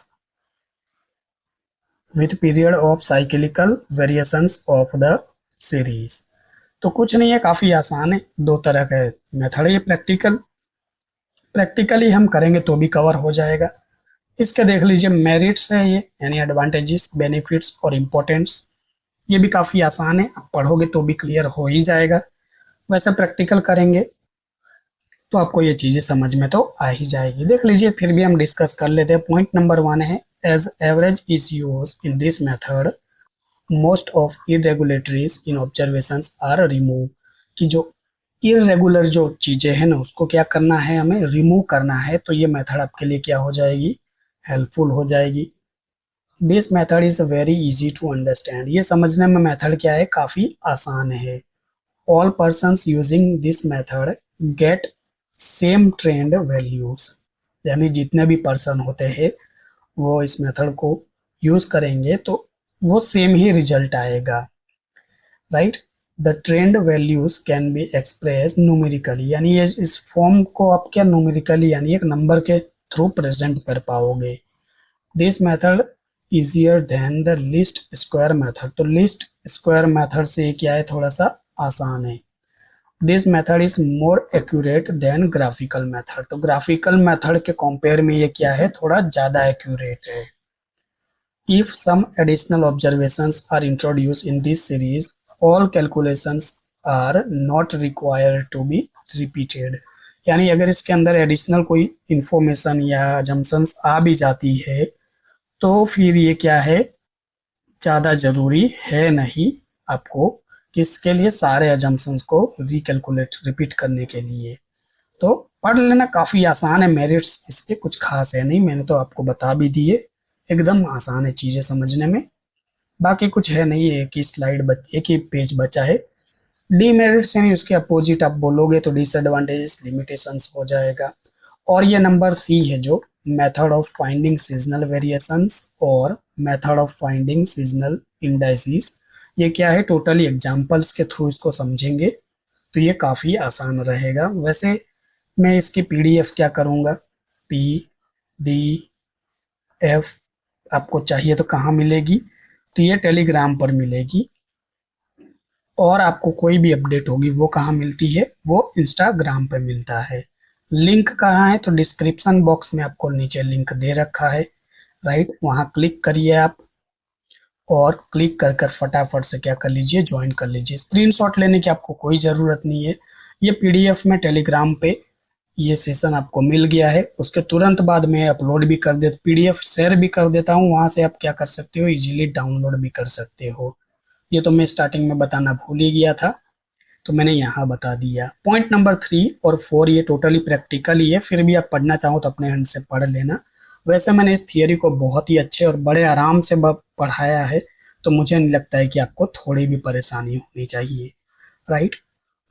with period of cyclical variations of the series. तो कुछ नहीं है, काफ़ी आसान है। दो तरह का मेथड है ये। प्रैक्टिकली हम करेंगे तो भी कवर हो जाएगा। इसके देख लीजिए मेरिट्स है ये, यानी एडवांटेजेस, बेनिफिट्स और इम्पोर्टेंट्स। ये भी काफ़ी आसान है, आप पढ़ोगे तो भी क्लियर हो ही जाएगा। वैसे प्रैक्टिकल करेंगे तो आपको ये चीज़ें समझ में तो आ ही जाएगी। देख लीजिए, फिर भी हम डिस्कस कर लेते हैं। पॉइंट नंबर 1 है, as average is use in this method most of irregularities in observations are remove. कि जो इरेगुलर जो चीजें हैं ना, उसको क्या करना है, हमें रिमूव करना है। तो ये मेथड आपके लिए क्या हो जाएगी, हेल्पफुल हो जाएगी। This method is very easy to understand. ये समझने में मेथड क्या है, काफी आसान है। All persons using this method get same trend values. यानी जितने भी पर्सन होते हैं वो इस मेथड को यूज करेंगे तो वो सेम ही रिजल्ट आएगा, right. The trend values can be express numerically. यानी ये इस फॉर्म को आप क्या न्यूमेरिकली यानी एक नंबर के थ्रू प्रेजेंट कर पाओगे। This method easier than the least square method. तो लीस्ट स्क्वायर मेथड से ये क्या है, थोड़ा सा आसान है। This method is more accurate then graphical method. तो ग्राफिकल मेथड के कंपेयर में ये क्या है, थोड़ा ज्यादा एक्यूरेट है। If some additional observations are introduced in this series, all calculations are not required to be repeated। यानी अगर इसके अंदर एडिशनल कोई इंफॉर्मेशन या जम्पशंस आ भी जाती है तो फिर ये क्या है, ज़्यादा ज़रूरी है नहीं आपको किसके लिए, सारे अजम्पशंस को रिकैलकुलेट रिपीट करने के लिए। तो पढ़ लेना, काफ़ी आसान है। मेरिट्स इसके कुछ खास है नहीं, मैंने तो आपको बता भी दिए। एकदम आसान है चीज़ें समझने में। बाकी कुछ है नहीं, एक ही स्लाइड एक ही पेज बचा है। डीमेरिट्स यानी उसके अपोजिट आप बोलोगे तो डिसएडवांटेजेस, लिमिटेशंस हो जाएगा। और ये नंबर सी है जो method of finding seasonal variations और method of finding seasonal indices. ये क्या है, टोटली एग्जांपल्स के थ्रू इसको समझेंगे तो ये काफ़ी आसान रहेगा। वैसे मैं इसकी पीडीएफ क्या करूँगा, पीडीएफ आपको चाहिए तो कहाँ मिलेगी, तो ये टेलीग्राम पर मिलेगी। और आपको कोई भी अपडेट होगी वो कहाँ मिलती है, वो इंस्टाग्राम पे मिलता है। लिंक कहाँ है, तो डिस्क्रिप्शन बॉक्स में आपको नीचे लिंक दे रखा है, राइट। वहाँ क्लिक करिए आप, और क्लिक कर कर फटाफट से क्या कर लीजिए, ज्वाइन कर लीजिए। स्क्रीनशॉट लेने की आपको कोई ज़रूरत नहीं है। ये पीडीएफ में टेलीग्राम पे ये सेशन आपको मिल गया है, उसके तुरंत बाद मैं अपलोड भी कर दे, पीडीएफ शेयर भी कर देता हूँ। वहाँ से आप क्या कर सकते हो, इजीली डाउनलोड भी कर सकते हो। ये तो मैं स्टार्टिंग में बताना भूल ही गया था, तो मैंने यहाँ बता दिया। पॉइंट नंबर 3 और 4 ये टोटली प्रैक्टिकल ही है, फिर भी आप पढ़ना चाहो तो अपने हैंड से पढ़ लेना। वैसे मैंने इस थियोरी को बहुत ही अच्छे और बड़े आराम से पढ़ाया है, तो मुझे नहीं लगता है कि आपको थोड़ी भी परेशानी होनी चाहिए, राइट।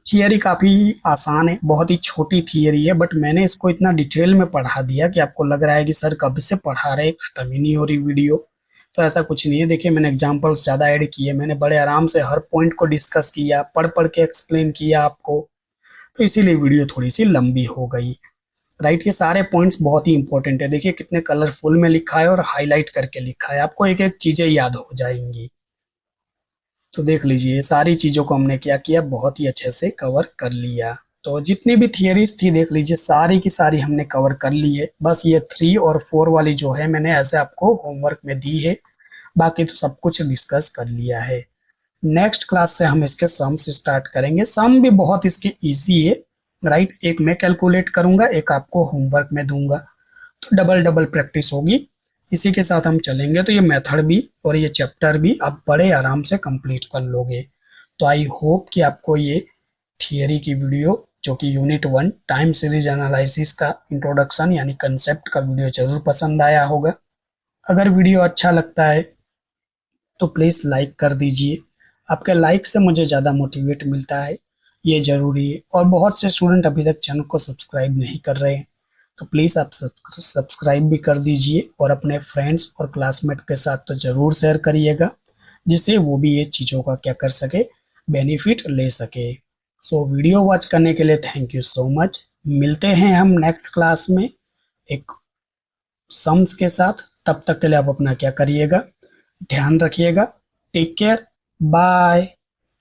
थियरी काफ़ी आसान है, बहुत ही छोटी थियरी है, बट मैंने इसको इतना डिटेल में पढ़ा दिया कि आपको लग रहा है कि सर कब से पढ़ा रहे, खत्म ही नहीं हो रही वीडियो। तो ऐसा कुछ नहीं है। देखिए मैंने एग्जांपल्स ज़्यादा ऐड किए, मैंने बड़े आराम से हर पॉइंट को डिस्कस किया, पढ़ पढ़ के एक्सप्लेन किया आपको, तो इसीलिए वीडियो थोड़ी सी लंबी हो गई, राइट। ये सारे पॉइंट्स बहुत ही इंपॉर्टेंट है। देखिए कितने कलरफुल में लिखा है और हाईलाइट करके लिखा है, आपको एक एक चीज़ें याद हो जाएंगी। तो देख लीजिए ये सारी चीज़ों को हमने क्या किया, बहुत ही अच्छे से कवर कर लिया। तो जितनी भी थियरीज थी देख लीजिए सारी की सारी हमने कवर कर ली है। बस ये 3 और 4 वाली जो है मैंने ऐसे आपको होमवर्क में दी है, बाकी तो सब कुछ डिस्कस कर लिया है। नेक्स्ट क्लास से हम इसके सम्स स्टार्ट करेंगे। सम भी बहुत इसके इजी है, राइट। एक मैं कैलकुलेट करूंगा, एक आपको होमवर्क में दूंगा, तो डबल डबल प्रैक्टिस होगी। इसी के साथ हम चलेंगे तो ये मेथड भी और ये चैप्टर भी आप बड़े आराम से कंप्लीट कर लोगे। तो आई होप कि आपको ये थियरी की वीडियो जो कि यूनिट 1 टाइम सीरीज एनालिसिस का इंट्रोडक्शन यानी कंसेप्ट का वीडियो जरूर पसंद आया होगा। अगर वीडियो अच्छा लगता है तो प्लीज़ लाइक कर दीजिए, आपके लाइक से मुझे ज़्यादा मोटिवेट मिलता है, ये ज़रूरी है। और बहुत से स्टूडेंट अभी तक चैनल को सब्सक्राइब नहीं कर रहे हैं, तो प्लीज़ आप सब्सक्राइब भी कर दीजिए और अपने फ्रेंड्स और क्लासमेट के साथ तो ज़रूर शेयर करिएगा, जिससे वो भी ये चीज़ों का क्या कर सके, बेनिफिट ले सके। सो वीडियो वॉच करने के लिए थैंक यू सो मच। मिलते हैं हम नेक्स्ट क्लास में एक सम्स के साथ। तब तक के लिए आप अपना क्या करिएगा, ध्यान रखिएगा। Take care, bye.